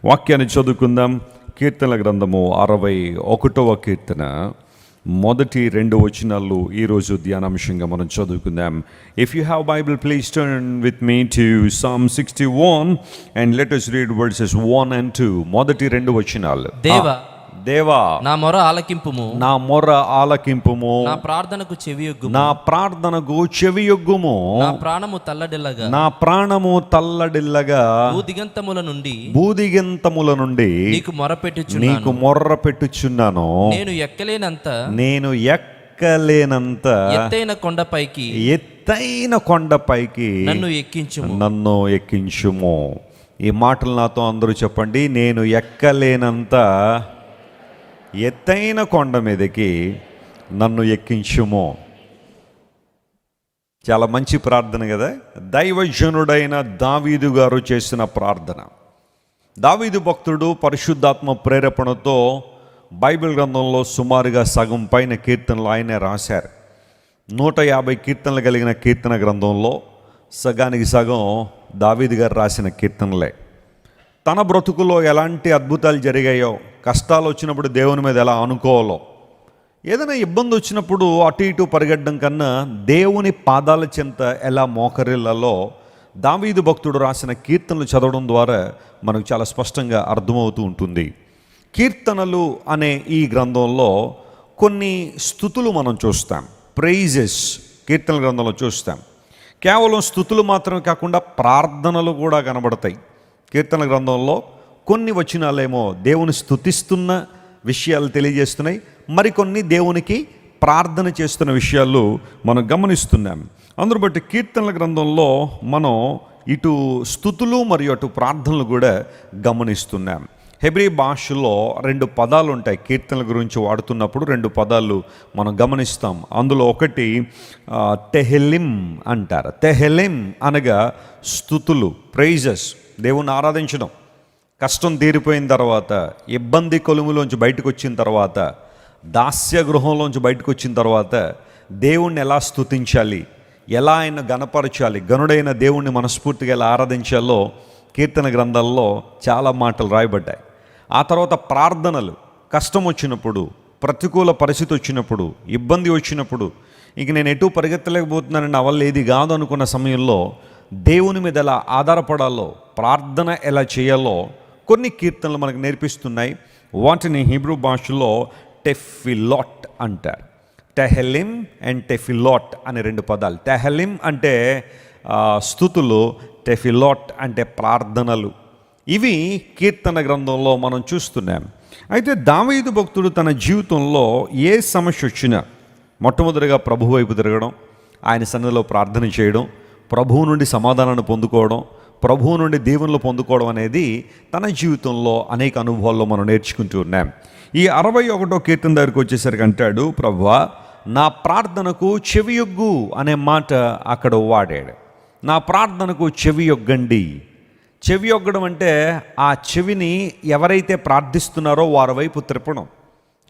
వాక్యాన్ని చదువుకుందాం. కీర్తనల గ్రంథము 61వ కీర్తన మొదటి 2 వచనాలు ఈరోజు ధ్యానాంశంగా మనం చదువుకుందాం. If you have Bible please turn with me to Psalm 61 and let us read verses 1 and 2. మొదటి 2 వచనాలు. దేవా నా మొర ఆలకింపుము, నా మొర ఆలకింపుము, నా ప్రార్థనకు చెవియొగ్గుము, నా ప్రార్థనకు చెవియొగ్గుము, నా ప్రాణము తల్లడిల్లగా, నా ప్రాణము తల్లడిల్లగా, భూదిగంతముల నుండి నీకు మొర్రపెట్టుచున్నాను. నేను ఎక్కలేనంత ఎత్తైన కొండపైకి నన్ను ఎక్కించుము. ఈ మాటలు నాతో అందరూ చెప్పండి. నేను ఎక్కలేనంత ఎత్తైన కొండ మీదకి నన్ను ఎక్కించుము. చాలా మంచి ప్రార్థన కదా. దైవజనుడైన దావీదు గారు చేసిన ప్రార్థన. దావీదు భక్తుడు పరిశుద్ధాత్మ ప్రేరేపణతో బైబిల్ గ్రంథంలో సుమారుగా సగం పైన కీర్తనలు ఆయనే రాశారు. 150 కీర్తనలు కలిగిన కీర్తన గ్రంథంలో సగానికి సగం దావీదు గారు రాసిన కీర్తనలే. తన బ్రతుకులో ఎలాంటి అద్భుతాలు జరిగాయో, కష్టాలు వచ్చినప్పుడు దేవుని మీద ఎలా అనుకోవాలో, ఏదైనా ఇబ్బంది వచ్చినప్పుడు అటు ఇటు పరిగెట్టడం కన్నా దేవుని పాదాల చెంత ఎలా మోకరిల్లలో దావీదు భక్తుడు రాసిన కీర్తనలు చదవడం ద్వారా మనకు చాలా స్పష్టంగా అర్థమవుతూ ఉంటుంది. కీర్తనలు అనే ఈ గ్రంథంలో కొన్ని స్తుతులు మనం చూస్తాం. ప్రైజెస్ కీర్తనల గ్రంథంలో చూస్తాం. కేవలం స్తుతులు మాత్రమే కాకుండా ప్రార్థనలు కూడా కనబడతాయి. కీర్తన గ్రంథంలో కొన్ని వచనాలేమో దేవుని స్తుతిస్తున్న విషయాలు తెలియజేస్తున్నాయి, మరికొన్ని దేవునికి ప్రార్థన చేస్తున్న విషయాలు మనం గమనిస్తున్నాం. అందును బట్టి కీర్తనల గ్రంథంలో మనం ఇటు స్తుతులు మరియు అటు ప్రార్థనలు కూడా గమనిస్తున్నాం. హెబ్రీ భాషలో 2 పదాలు ఉంటాయి. కీర్తనల గురించి వాడుతున్నప్పుడు 2 పదాలు మనం గమనిస్తాం. అందులో ఒకటి తెహెలిం అంటారు. తెహెలిం అనగా స్తుతులు, ప్రైజెస్, దేవుణ్ణి ఆరాధించడం. కష్టం తీరిపోయిన తర్వాత, ఇబ్బంది కొలుములోంచి బయటకు వచ్చిన తర్వాత, దాస్య గృహంలోంచి బయటకు వచ్చిన తర్వాత దేవుణ్ణి ఎలా స్తుతించాలి, ఎలా ఆయన గణపరచాలి, గనుడైన దేవుణ్ణి మనస్ఫూర్తిగా ఎలా ఆరాధించాలో కీర్తన గ్రంథాల్లో చాలా మాటలు రాయబడ్డాయి. ఆ తర్వాత ప్రార్థనలు, కష్టం వచ్చినప్పుడు, ప్రతికూల పరిస్థితి వచ్చినప్పుడు, ఇబ్బంది వచ్చినప్పుడు, ఇంక నేను ఎటు పరిగెత్తలేకపోతున్నానని నా వల్ల ఏది కాదు అనుకున్న సమయంలో దేవుని మీద ఎలా ఆధారపడాలో, ప్రార్థన ఎలా చేయాలో కొన్ని కీర్తనలు మనకు నేర్పిస్తున్నాయి. వాటిని హీబ్రూ భాషలో టెఫిలాట్ అంటారు. టెహెలిం అండ్ టెఫిలాట్ అనే 2 పదాలు. టెహెలిం అంటే స్తుతులు, టెఫిలాట్ అంటే ప్రార్థనలు. ఇవి కీర్తన గ్రంథంలో మనం చూస్తున్నాం. అయితే దావీదు భక్తుడు తన జీవితంలో ఏ సమస్య వచ్చినా మొట్టమొదటిగా ప్రభు వైపు తిరగడం, ఆయన సన్నిధిలో ప్రార్థన చేయడం, ప్రభువు నుండి సమాధానాన్ని పొందుకోవడం, ప్రభువు నుండి దీవెనలు పొందుకోవడం అనేది తన జీవితంలో అనేక అనుభవాల్లో మనం నేర్చుకుంటూ ఉన్నాం. ఈ 61వ కీర్తన దగ్గరికి వచ్చేసరికి అంటాడు, ప్రభువా నా ప్రార్థనకు చెవియొగ్గు అనే మాట అక్కడ వాడాడు. నా ప్రార్థనకు చెవియొగ్గండి. చెవియొగ్గడం అంటే ఆ చెవిని ఎవరైతే ప్రార్థిస్తున్నారో వారి వైపు త్రిప్పడం.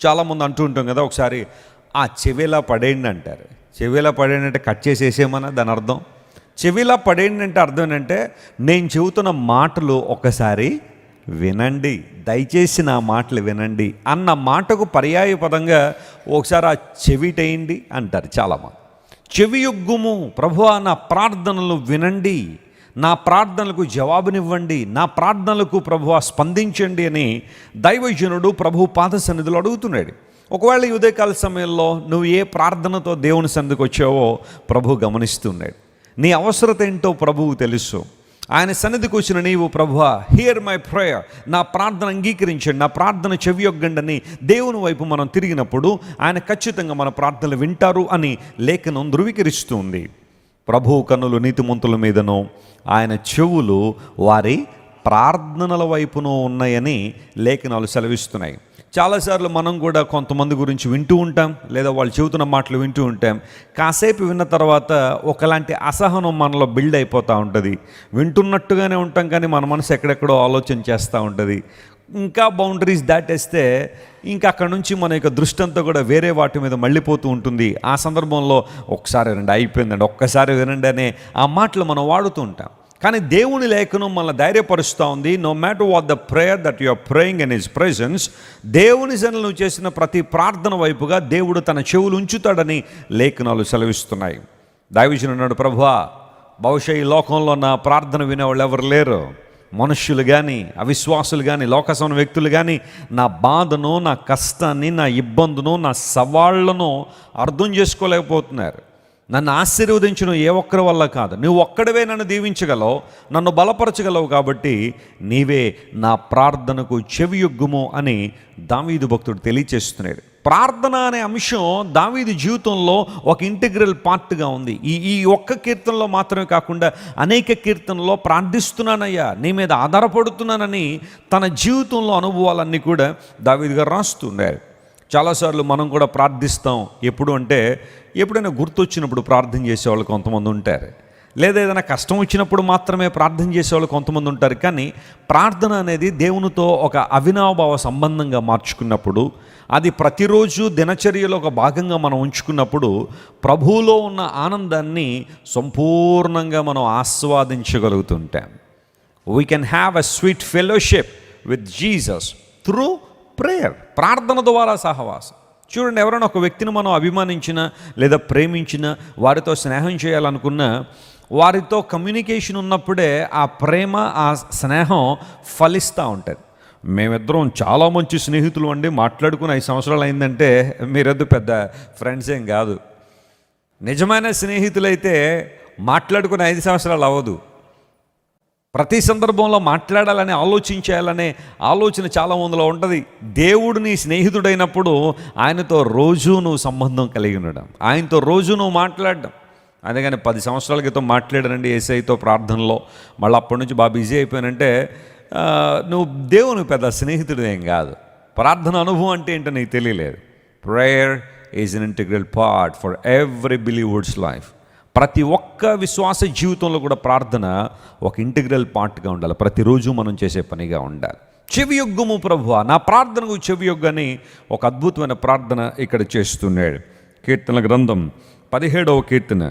చాలామంది అంటూ ఉంటాం కదా, ఒకసారి ఆ చెవిలా పడేయండి అంటారు. చెవిలా పడేయండి అంటే కట్ చేసేసేమన్నా దాని అర్థం. చెవిలా పడేయండి అంటే అర్థం ఏంటంటే నేను చెబుతున్న మాటలు ఒకసారి వినండి, దయచేసి నా మాటలు వినండి అన్న మాటకు పర్యాయ పదంగా ఒకసారి ఆ చెవిటేయండి అంటారు చాలామంది. చెవియొగ్గుము, ప్రభువా నా ప్రార్థనలు వినండి, నా ప్రార్థనలకు జవాబునివ్వండి, నా ప్రార్థనలకు ప్రభువా స్పందించండి అని దైవజనుడు ప్రభు పాద సన్నిధిలో అడుగుతున్నాడు. ఒకవేళ ఈ ఉదయకాల సమయంలో నువ్వు ఏ ప్రార్థనతో దేవుని సన్నిధికి వచ్చావో ప్రభు గమనిస్తున్నాడు. నీ అవసరత ఏంటో ప్రభువు తెలుసు. ఆయన సన్నిధికి వచ్చిన నీవు, ప్రభువా హియర్ మై ప్రేయర్, నా ప్రార్థన అంగీకరించండి, నా ప్రార్థన చెవియొగ్గండి అని దేవుని వైపు మనం తిరిగినప్పుడు ఆయన ఖచ్చితంగా మన ప్రార్థనలు వింటారు అని లేఖనం ధృవీకరిస్తుంది. ప్రభువు కన్నులు నీతిమంతుల మీదనో, ఆయన చెవులు వారి ప్రార్థనల వైపునో ఉన్నాయని లేఖనాలు సెలవిస్తున్నాయి. చాలాసార్లు మనం కూడా కొంతమంది గురించి వింటూ ఉంటాం, లేదా వాళ్ళు చెబుతున్న మాటలు వింటూ ఉంటాం. కాసేపు విన్న తర్వాత ఒకలాంటి అసహనం మనలో బిల్డ్ అయిపోతూ ఉంటుంది. వింటున్నట్టుగానే ఉంటాం కానీ మన మనసు ఎక్కడెక్కడో ఆలోచన చేస్తూ ఉంటుంది. ఇంకా బౌండరీస్ దాటేస్తే ఇంకా అక్కడ నుంచి మన యొక్క దృష్టి అంతా కూడా వేరే వాటి మీద మళ్ళీపోతూ ఉంటుంది. ఆ సందర్భంలో ఒకసారి వినండి, అయిపోయిందండి, ఒక్కసారి వినండి అనే ఆ మాటలు మనం వాడుతూ ఉంటాం. కానీ దేవుని లేఖనం మనల్ని ధైర్యపరుస్తూ ఉంది. No matter what the prayer that you are praying in his presence, దేవుని సన్నిధిలో నువ్వు చేసిన ప్రతి ప్రార్థన వైపుగా దేవుడు తన చెవులు ఉంచుతాడని లేఖనాలు సెలవిస్తున్నాయి. దైవజనుడు అన్నాడు, ప్రభువా బహుశా ఈ లోకంలో నా ప్రార్థన వినేవాళ్ళు ఎవరు లేరు. మనుష్యులు కానీ, అవిశ్వాసులు కానీ, లోకసమైన వ్యక్తులు కానీ నా బాధను, నా కష్టాన్ని, నా ఇబ్బందును, నా సవాళ్లను అర్థం చేసుకోలేకపోతున్నారు. నన్ను ఆశీర్వదించిన ఏ ఒక్కరి వల్ల కాదు, నువ్వు ఒక్కడివే నన్ను దీవించగలవు, నన్ను బలపరచగలవు, కాబట్టి నీవే నా ప్రార్థనకు చెవియొగ్గుము అని దావీదు భక్తుడు తెలియచేస్తున్నాడు. ప్రార్థన అనే అంశం దావీదు జీవితంలో ఒక ఇంటిగ్రల్ పార్ట్గా ఉంది. ఈ ఒక్క కీర్తనలో మాత్రమే కాకుండా అనేక కీర్తనలో ప్రార్థిస్తున్నానయ్యా, నీ మీద ఆధారపడుతున్నానని తన జీవితంలో అనుభవాలన్నీ కూడా దావీదు గారు రాస్తున్నాడు. చాలాసార్లు మనం కూడా ప్రార్థిస్తాం. ఎప్పుడు అంటే ఎప్పుడైనా గుర్తొచ్చినప్పుడు ప్రార్థన చేసేవాళ్ళు కొంతమంది ఉంటారు, లేదా ఏదైనా కష్టం వచ్చినప్పుడు మాత్రమే ప్రార్థన చేసేవాళ్ళు కొంతమంది ఉంటారు. కానీ ప్రార్థన అనేది దేవునితో ఒక అవినాభావ సంబంధంగా మార్చుకున్నప్పుడు, అది ప్రతిరోజు దినచర్యలో ఒక భాగంగా మనం ఉంచుకున్నప్పుడు ప్రభువులో ఉన్న ఆనందాన్ని సంపూర్ణంగా మనం ఆస్వాదించగలుగుతుంటాం. We can have a sweet fellowship with Jesus through prayer. ప్రార్థన ద్వారా సహవాసం. చూడండి, ఎవరైనా ఒక వ్యక్తిని మనం అభిమానించిన లేదా ప్రేమించిన, వారితో స్నేహం చేయాలనుకున్నా, వారితో కమ్యూనికేషన్ ఉన్నప్పుడే ఆ ప్రేమ, ఆ స్నేహం ఫలిస్తూ ఉంటుంది. మేమిద్దరం చాలా మంచి స్నేహితులు అండి, మాట్లాడుకుని 5 సంవత్సరాలు అయిందంటే మీరొద్దు పెద్ద ఫ్రెండ్స్ ఏం కాదు. నిజమైన స్నేహితులైతే మాట్లాడుకుని 5 సంవత్సరాలు అవ్వదు. ప్రతి సందర్భంలో మాట్లాడాలని ఆలోచించాలనే ఆలోచన చాలా మందిలో ఉంటుంది. దేవుడు నీ స్నేహితుడైనప్పుడు ఆయనతో రోజు నువ్వు సంబంధం కలిగి ఉండడం, ఆయనతో రోజు నువ్వు మాట్లాడడం. అందుకని 10 సంవత్సరాల క్రితం మాట్లాడానండి యేసయ్యతో ప్రార్థనలో, మళ్ళీ అప్పటి నుంచి బాగా బిజీ అయిపోయానంటే నువ్వు దేవుని పెద్ద స్నేహితుడు ఏం కాదు. ప్రార్థన అనుభవం అంటే ఏంటో నీకు తెలియలేదు. Prayer is an integral part for every believers life. ప్రతి ఒక్క విశ్వాస జీవితంలో కూడా ప్రార్థన ఒక ఇంటిగ్రల్ పార్ట్గా ఉండాలి, ప్రతిరోజు మనం చేసే పనిగా ఉండాలి. చెవియొగ్గుము ప్రభువా, నా ప్రార్థనకు చెవియొగ్గని ఒక అద్భుతమైన ప్రార్థన ఇక్కడ చేస్తున్నాడు. కీర్తన గ్రంథం 17వ కీర్తన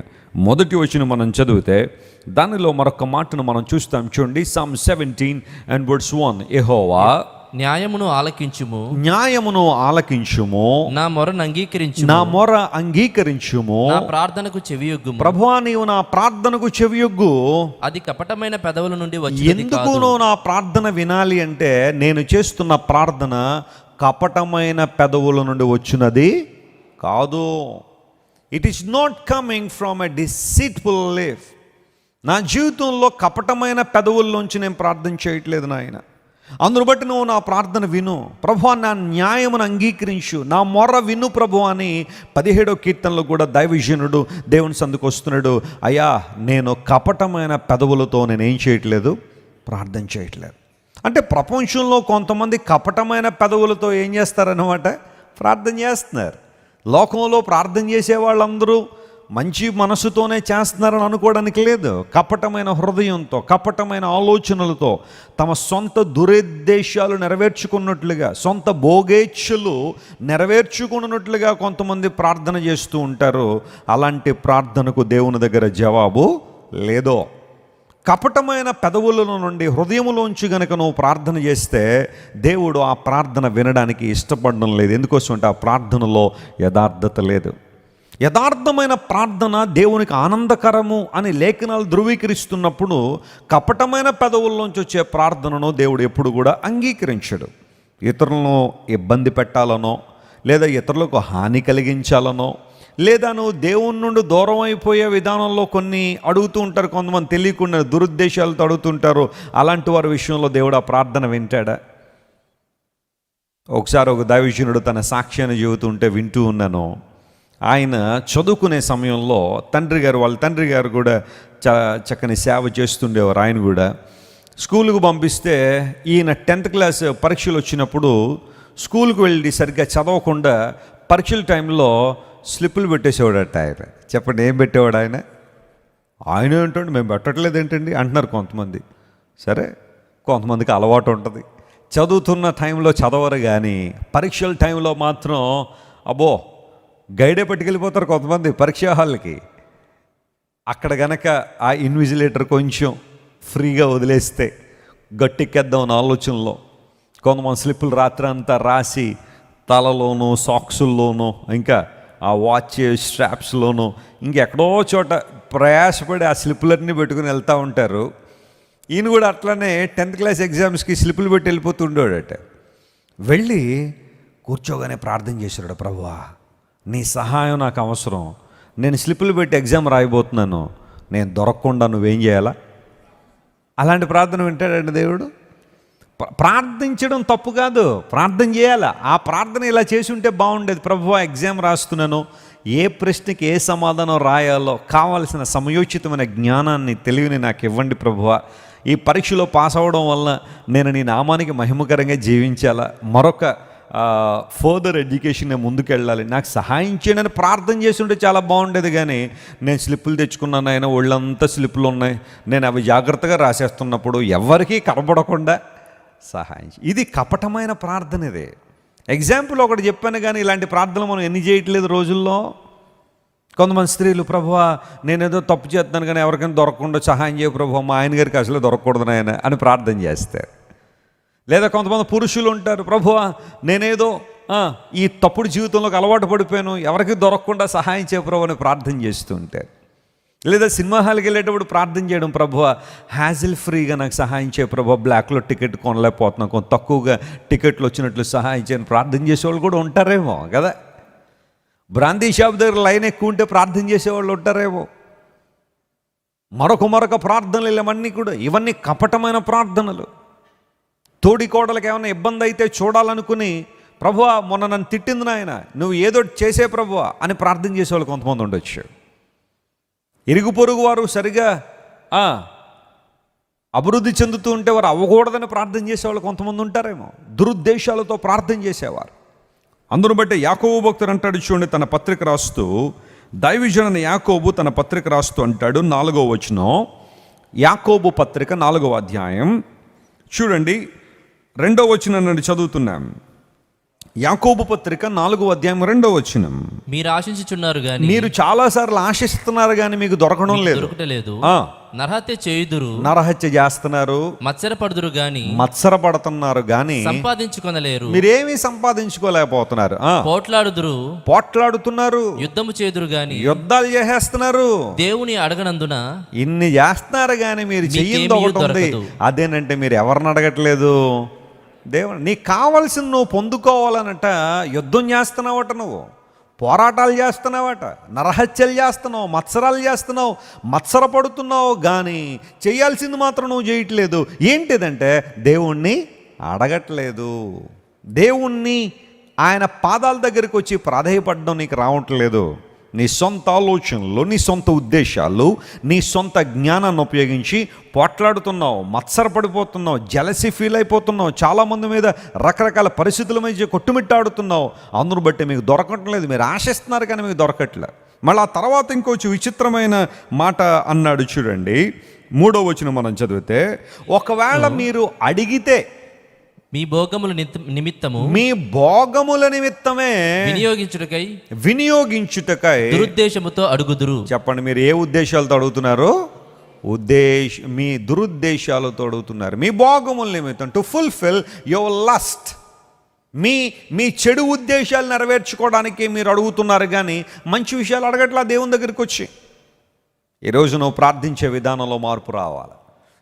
1వ వచనం మనం చదివితే దానిలో మరొక మాటను మనం చూస్తాం. చూడండి, Psalm 17:1. యెహోవా న్యాయమును ఆలకించుము, న్యాయమును ఆలకించుము, నా మొరను అంగీకరించు, నా మొర అంగీకరించుము, నా ప్రార్థనకు చెవియొగ్గుము. ప్రభువా నీవు నా ప్రార్థనకు చెవియొగ్గు. అది కపటమైన పెదవుల నుండి వచ్చినది ఎందుకు కాదు. నువ్వు నా ప్రార్థన వినాలి అంటే, నేను చేస్తున్న ప్రార్థన కపటమైన పెదవుల నుండి వచ్చినది కాదు. It is not coming from a deceitful lip. నా జీవితంలో కపటమైన పెదవుల్లోంచి నేను ప్రార్థన చేయట్లేదు నాయన. అందును బట్టి నువ్వు నా ప్రార్థన విను ప్రభువా, నా న్యాయమును అంగీకరించు, నా మొర్ర విను ప్రభువా అని 17వ కీర్తనలో కూడా దైవజనుడు దేవుని సందుకు వస్తున్నాడు. అయ్యా, నేను కపటమైన పెదవులతో నేనేం చేయట్లేదు, ప్రార్థన చేయట్లేదు. అంటే ప్రపంచంలో కొంతమంది కపటమైన పెదవులతో ఏం చేస్తారన్నమాట, ప్రార్థన చేస్తున్నారు. లోకంలో ప్రార్థన చేసే వాళ్ళందరూ మంచి మనసుతోనే చేస్తున్నారని అనుకోవడానికి లేదు. కపటమైన హృదయంతో, కపటమైన ఆలోచనలతో, తమ సొంత దురుద్దేశాలు నెరవేర్చుకున్నట్లుగా, సొంత భోగేచ్ఛలు నెరవేర్చుకున్నట్లుగా కొంతమంది ప్రార్థన చేస్తూ ఉంటారు. అలాంటి ప్రార్థనకు దేవుని దగ్గర జవాబు లేదో. కపటమైన పెదవుల నుండి, హృదయములోంచి గనక నువ్వు ప్రార్థన చేస్తే దేవుడు ఆ ప్రార్థన వినడానికి ఇష్టపడడం లేదు. ఎందుకోసం అంటే ఆ ప్రార్థనలో యథార్థత లేదు. యథార్థమైన ప్రార్థన దేవునికి ఆనందకరము అని లేఖనాలు ధృవీకరిస్తున్నప్పుడు కపటమైన పెదవుల్లోంచి వచ్చే ప్రార్థనను దేవుడు ఎప్పుడు కూడా అంగీకరించడు. ఇతరులను ఇబ్బంది పెట్టాలనో, లేదా ఇతరులకు హాని కలిగించాలనో, లేదా నువ్వు దేవుని నుండి దూరం అయిపోయే విధానంలో కొన్ని అడుగుతూ ఉంటారు. కొంతమంది తెలియకుండా దురుద్దేశాలతో అడుగుతుంటారు. అలాంటి వారి విషయంలో దేవుడు ఆ ప్రార్థన వింటాడా? ఒకసారి ఒక దైవజనుడు తన సాక్ష్యాన్ని చెబుతుంటే వింటూ ఉన్నాను. ఆయన చదువుకునే సమయంలో వాళ్ళ తండ్రి గారు కూడా చక్కని సేవ చేస్తుండేవారు. ఆయన కూడా స్కూల్కు పంపిస్తే ఈయన 10th క్లాస్ పరీక్షలు వచ్చినప్పుడు స్కూల్కి వెళ్ళి సరిగ్గా చదవకుండా పరీక్షల టైంలో స్లిప్పులు పెట్టేసేవాడట. ఆయన చెప్పండి, ఏం పెట్టేవాడు ఆయన? ఆయన ఏంటండి, మేము పెట్టట్లేదు ఏంటండి అంటున్నారు కొంతమంది. సరే, కొంతమందికి అలవాటు ఉంటుంది. చదువుతున్న టైంలో చదవరు, కానీ పరీక్షల టైంలో మాత్రం అబ్బో గైడే పట్టుకెళ్ళిపోతారు కొంతమంది పరీక్షా హాల్కి. అక్కడ గనక ఆ ఇన్విజిలేటర్ కొంచెం ఫ్రీగా వదిలేస్తే గట్టెక్కేద్దాం అనే ఆలోచనలో కొంతమంది స్లిప్పులు రాత్రి అంతా రాసి తలలోనూ సాక్సుల్లోనూ ఇంకా ఆ వాచ్ స్ట్రాప్స్లోనూ ఇంకెక్కడో చోట ప్రయాసపడి ఆ స్లిప్పులన్నీ పెట్టుకుని వెళ్తూ ఉంటారు. ఈయన కూడా అట్లనే 10th క్లాస్ ఎగ్జామ్స్కి స్లిప్పులు పెట్టి వెళ్ళిపోతుండేవాడట. వెళ్ళి కూర్చోగానే ప్రార్థన చేశాడు, ప్రభువా నీ సహాయం నాకు అవసరం, నేను స్లిప్పులు పెట్టి ఎగ్జామ్ రాయబోతున్నాను, నేను దొరకకుండా నువ్వేం చేయాలా? అలాంటి ప్రార్థన వింటాడండి దేవుడు. ప్రార్థించడం తప్పు కాదు, ప్రార్థన చేయాలా. ఆ ప్రార్థన ఇలా చేసి ఉంటే బాగుండేది. ప్రభువా ఎగ్జామ్ రాస్తున్నాను, ఏ ప్రశ్నకి ఏ సమాధానం రాయాలో కావాల్సిన సమయోచితమైన జ్ఞానాన్ని తెలివిని నాకు ఇవ్వండి ప్రభువా. ఈ పరీక్షలో పాస్ అవ్వడం వల్ల నేను నీ నామానికి మహిమకరంగా జీవించాలా, మరొక ఫర్దర్ ఎడ్యుకేషన్ నేను ముందుకెళ్ళాలి, నాకు సహాయం చేయడని ప్రార్థన చేసి ఉంటే చాలా బాగుండేది. కానీ నేను స్లిప్పులు తెచ్చుకున్నాను, ఆయన ఒళ్ళంతా స్లిప్పులు ఉన్నాయి, నేను అవి జాగ్రత్తగా రాసేస్తున్నప్పుడు ఎవరికీ కనబడకుండా సహాయం. ఇది కపటమైన ప్రార్థన. ఇది ఎగ్జాంపుల్ ఒకటి చెప్పాను, కానీ ఇలాంటి ప్రార్థనలు మనం ఎన్ని చేయట్లేదు రోజుల్లో. కొంతమంది స్త్రీలు, ప్రభువా నేనేదో తప్పు చేస్తున్నాను కానీ ఎవరికైనా దొరకకుండా సహాయం చేయ ప్రభువా, మా ఆయన గారికి అసలు దొరకకూడదు ఆయన అని ప్రార్థన చేస్తారు. లేదా కొంతమంది పురుషులు ఉంటారు, ప్రభువా నేనేదో ఈ తప్పుడు జీవితంలోకి అలవాటు పడిపోయాను, ఎవరికి దొరకకుండా సహాయం చేయ ప్రభు అని ప్రార్థన చేస్తూ ఉంటారు. లేదా సినిమా హాల్కి వెళ్ళేటప్పుడు ప్రార్థన చేయడం, ప్రభువా హ్యాజిల్ ఫ్రీగా నాకు సహాయం చేయ ప్రభువా, బ్లాక్లో టికెట్ కొనలేకపోతున్నాం, కొంత తక్కువగా టికెట్లు వచ్చినట్లు సహాయం చేయని ప్రార్థన చేసేవాళ్ళు కూడా ఉంటారేమో కదా. బ్రాందీ షాప్ దగ్గర లైన్ ఎక్కువ ఉంటే ప్రార్థన చేసేవాళ్ళు ఉంటారేమో. మరొక ప్రార్థనలు ఇవన్నీ కపటమైన ప్రార్థనలు. తోడి కోడలకు ఏమైనా ఇబ్బంది అయితే చూడాలనుకుని, ప్రభువా మొన్న నన్ను తిట్టింది నాయన, నువ్వు ఏదో చేసే ప్రభువా అని ప్రార్థన చేసేవాళ్ళు కొంతమంది ఉండొచ్చు. ఇరుగు పొరుగు వారు సరిగా అభివృద్ధి చెందుతూ ఉంటే వారు అవ్వకూడదని ప్రార్థన చేసేవాళ్ళు కొంతమంది ఉంటారేమో. దురుద్దేశాలతో ప్రార్థన చేసేవారు. అందును బట్టి యాకోబు భక్తుడు అంటాడు చూడండి, తన పత్రిక రాస్తూ, దైవజనుడైన యాకోబు తన పత్రిక రాస్తూ అంటాడు, 4వ వచనం, యాకోబు పత్రిక 4వ అధ్యాయం చూడండి 2వ వచనం చదువుతున్నాం. యాకోబు పత్రిక 4వ అధ్యాయం 2వ వచనం, మీరు ఆశించుచున్నారు గాని, మీరు చాలా సార్లు ఆశిస్తున్నారు కానీ మీకు దొరకడం లేదు, దొరకలేదు. నరహత్య చేయుదురు, నరహత్య చేస్తున్నారు, మత్సరపడుదురు గాని, మత్సరపడుతున్నారు గాని సంపాదించుకొనలేరు, మీరేమీ సంపాదించుకోలేకపోతున్నారు. పోట్లాడుతున్నారు, యుద్ధము చేదురు గాని, యుద్ధాలు చేసేస్తున్నారు, దేవుని అడగనందున ఇన్ని చేస్తున్నారు కానీ మీరు చెయ్యింది ఒకటి ఉంది, అదేనంటే మీరు ఎవరిని అడగట్లేదు, దేవుడు. నీకు కావాల్సింది నువ్వు పొందుకోవాలనట యుద్ధం చేస్తున్నావట, నువ్వు పోరాటాలు చేస్తున్నావట, నరహత్యలు చేస్తున్నావు, మత్సరాలు చేస్తున్నావు, మత్సరపడుతున్నావు, కానీ చేయాల్సింది మాత్రం నువ్వు చేయట్లేదు. ఏంటిదంటే దేవుణ్ణి అడగట్లేదు, దేవుణ్ణి ఆయన పాదాల దగ్గరికి వచ్చి ప్రాధేయపడడం నీకు రావట్లేదు. నీ సొంత ఆలోచనలు, నీ సొంత ఉద్దేశాలు, నీ సొంత జ్ఞానాన్ని ఉపయోగించి పోట్లాడుతున్నావు, మత్సరపడిపోతున్నావు, జలసి ఫీల్ అయిపోతున్నావు, చాలామంది మీద రకరకాల పరిస్థితుల మధ్య కొట్టుమిట్టాడుతున్నావు. అందును బట్టి మీకు దొరకట్లేదు, మీరు ఆశిస్తున్నారు కానీ మీకు దొరకట్లేదు. మళ్ళీ ఆ తర్వాత ఇంకొంచెం విచిత్రమైన మాట అన్నాడు చూడండి, 3వ వచనం మనం చదివితే, ఒకవేళ మీరు అడిగితే మీ భోగముల నిమిత్తము, మీ భోగముల నిమిత్తమే వినియోగించుటకై దురుద్దేశముతో అడుగుదురు. చెప్పండి, మీరు ఏ ఉద్దేశాలతో అడుగుతున్నారు? మీ దురుద్దేశాలతో అడుగుతున్నారు. మీ భోగముల నిమిత్తం, టు ఫుల్ఫిల్ యువర్ లస్ట్, మీ చెడు ఉద్దేశాలు నెరవేర్చుకోవడానికి మీరు అడుగుతున్నారు కానీ మంచి విషయాలు అడగట్లా దేవుని దగ్గరికి వచ్చి. ఈరోజు నువ్వు ప్రార్థించే విధానంలో మార్పు రావాలి.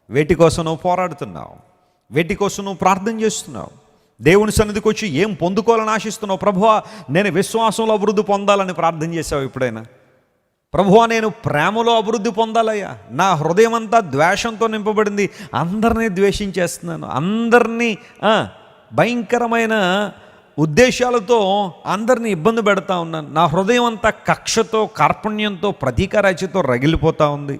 వేటి కోసం నువ్వు పోరాడుతున్నావు, వేటి కోసం నువ్వు ప్రార్థన చేస్తున్నావు, దేవుని సన్నిధికి వచ్చి ఏం పొందుకోవాలని ఆశిస్తున్నావు? ప్రభువా నేను విశ్వాసంలో అభివృద్ధి పొందాలని ప్రార్థన చేసావు ఎప్పుడైనా? ప్రభువా నేను ప్రేమలో అభివృద్ధి పొందాలయ్యా, నా హృదయం అంతా ద్వేషంతో నింపబడింది, అందరినీ ద్వేషించేస్తున్నాను, అందరినీ భయంకరమైన ఉద్దేశాలతో అందరినీ ఇబ్బంది పెడతా ఉన్నాను, నా హృదయం అంతా కక్షతో, కార్పణ్యంతో, ప్రతీకారాచితో రగిలిపోతూ ఉంది,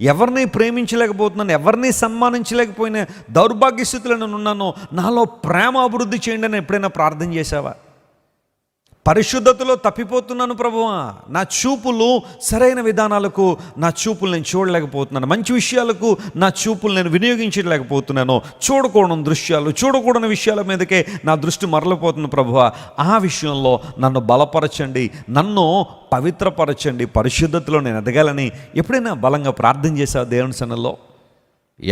ఎవరిని ప్రేమించలేకపోతున్నాను, ఎవరిని సన్మానించలేకపోయినా దౌర్భాగ్య స్థితిలో నేను ఉన్నాను, నాలో ప్రేమ అభివృద్ధి చేయండి అని ఎప్పుడైనా ప్రార్థన చేశావా? పరిశుద్ధతలో తప్పిపోతున్నాను ప్రభువా, నా చూపులు సరైన విధానాలకు నా చూపులు నేను చూడలేకపోతున్నాను, మంచి విషయాలకు నా చూపులు నేను వినియోగించలేకపోతున్నాను, చూడకూడని దృశ్యాలు, చూడకూడని విషయాల మీదకే నా దృష్టి మరలిపోతుంది ప్రభువా, ఆ విషయంలో నన్ను బలపరచండి, నన్ను పవిత్రపరచండి, పరిశుద్ధతలో నేను ఎదగాలని ఎప్పుడైనా బలంగా ప్రార్థన చేశావు దేవుని సన్నిధిలో?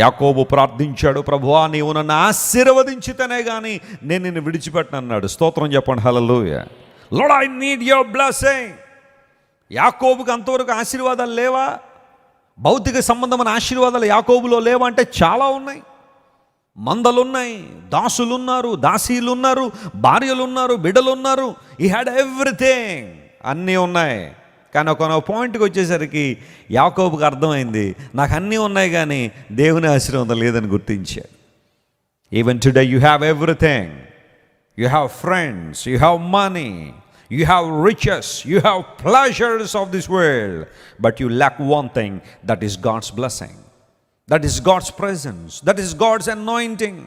యాకోబు ప్రార్థించాడు, ప్రభువా నీవు నన్ను ఆశీర్వదించితేనే కానీ నేను నిన్ను విడిచిపెట్టను అన్నాడు. స్తోత్రం చెప్పండి, hallelujah. Lord I need your blessing. యాకోబుకి అంతవరకు ఆశీర్వాదాలు లేవా? భౌతిక సంబంధమైన ఆశీర్వాదాలు యాకోబులో లేవా అంటే చాలా ఉన్నాయి. మందలున్నాయి, దాసులున్నారు, దాసీలున్నారు, భార్యలున్నారు, బిడ్డలున్నారు. ఈ హ్యాడ్ ఎవ్రీథింగ్, అన్నీ ఉన్నాయి. కానీ ఒక పాయింట్కి వచ్చేసరికి యాకోబుకి అర్థమైంది, నాకు అన్నీ ఉన్నాయి కానీ దేవుని ఆశీర్వాదం లేదని గుర్తించాడు. Even today you have everything. You have friends, you have money, you have riches, you have pleasures of this world, but you lack one thing, that is God's blessing, that is God's presence, that is God's anointing.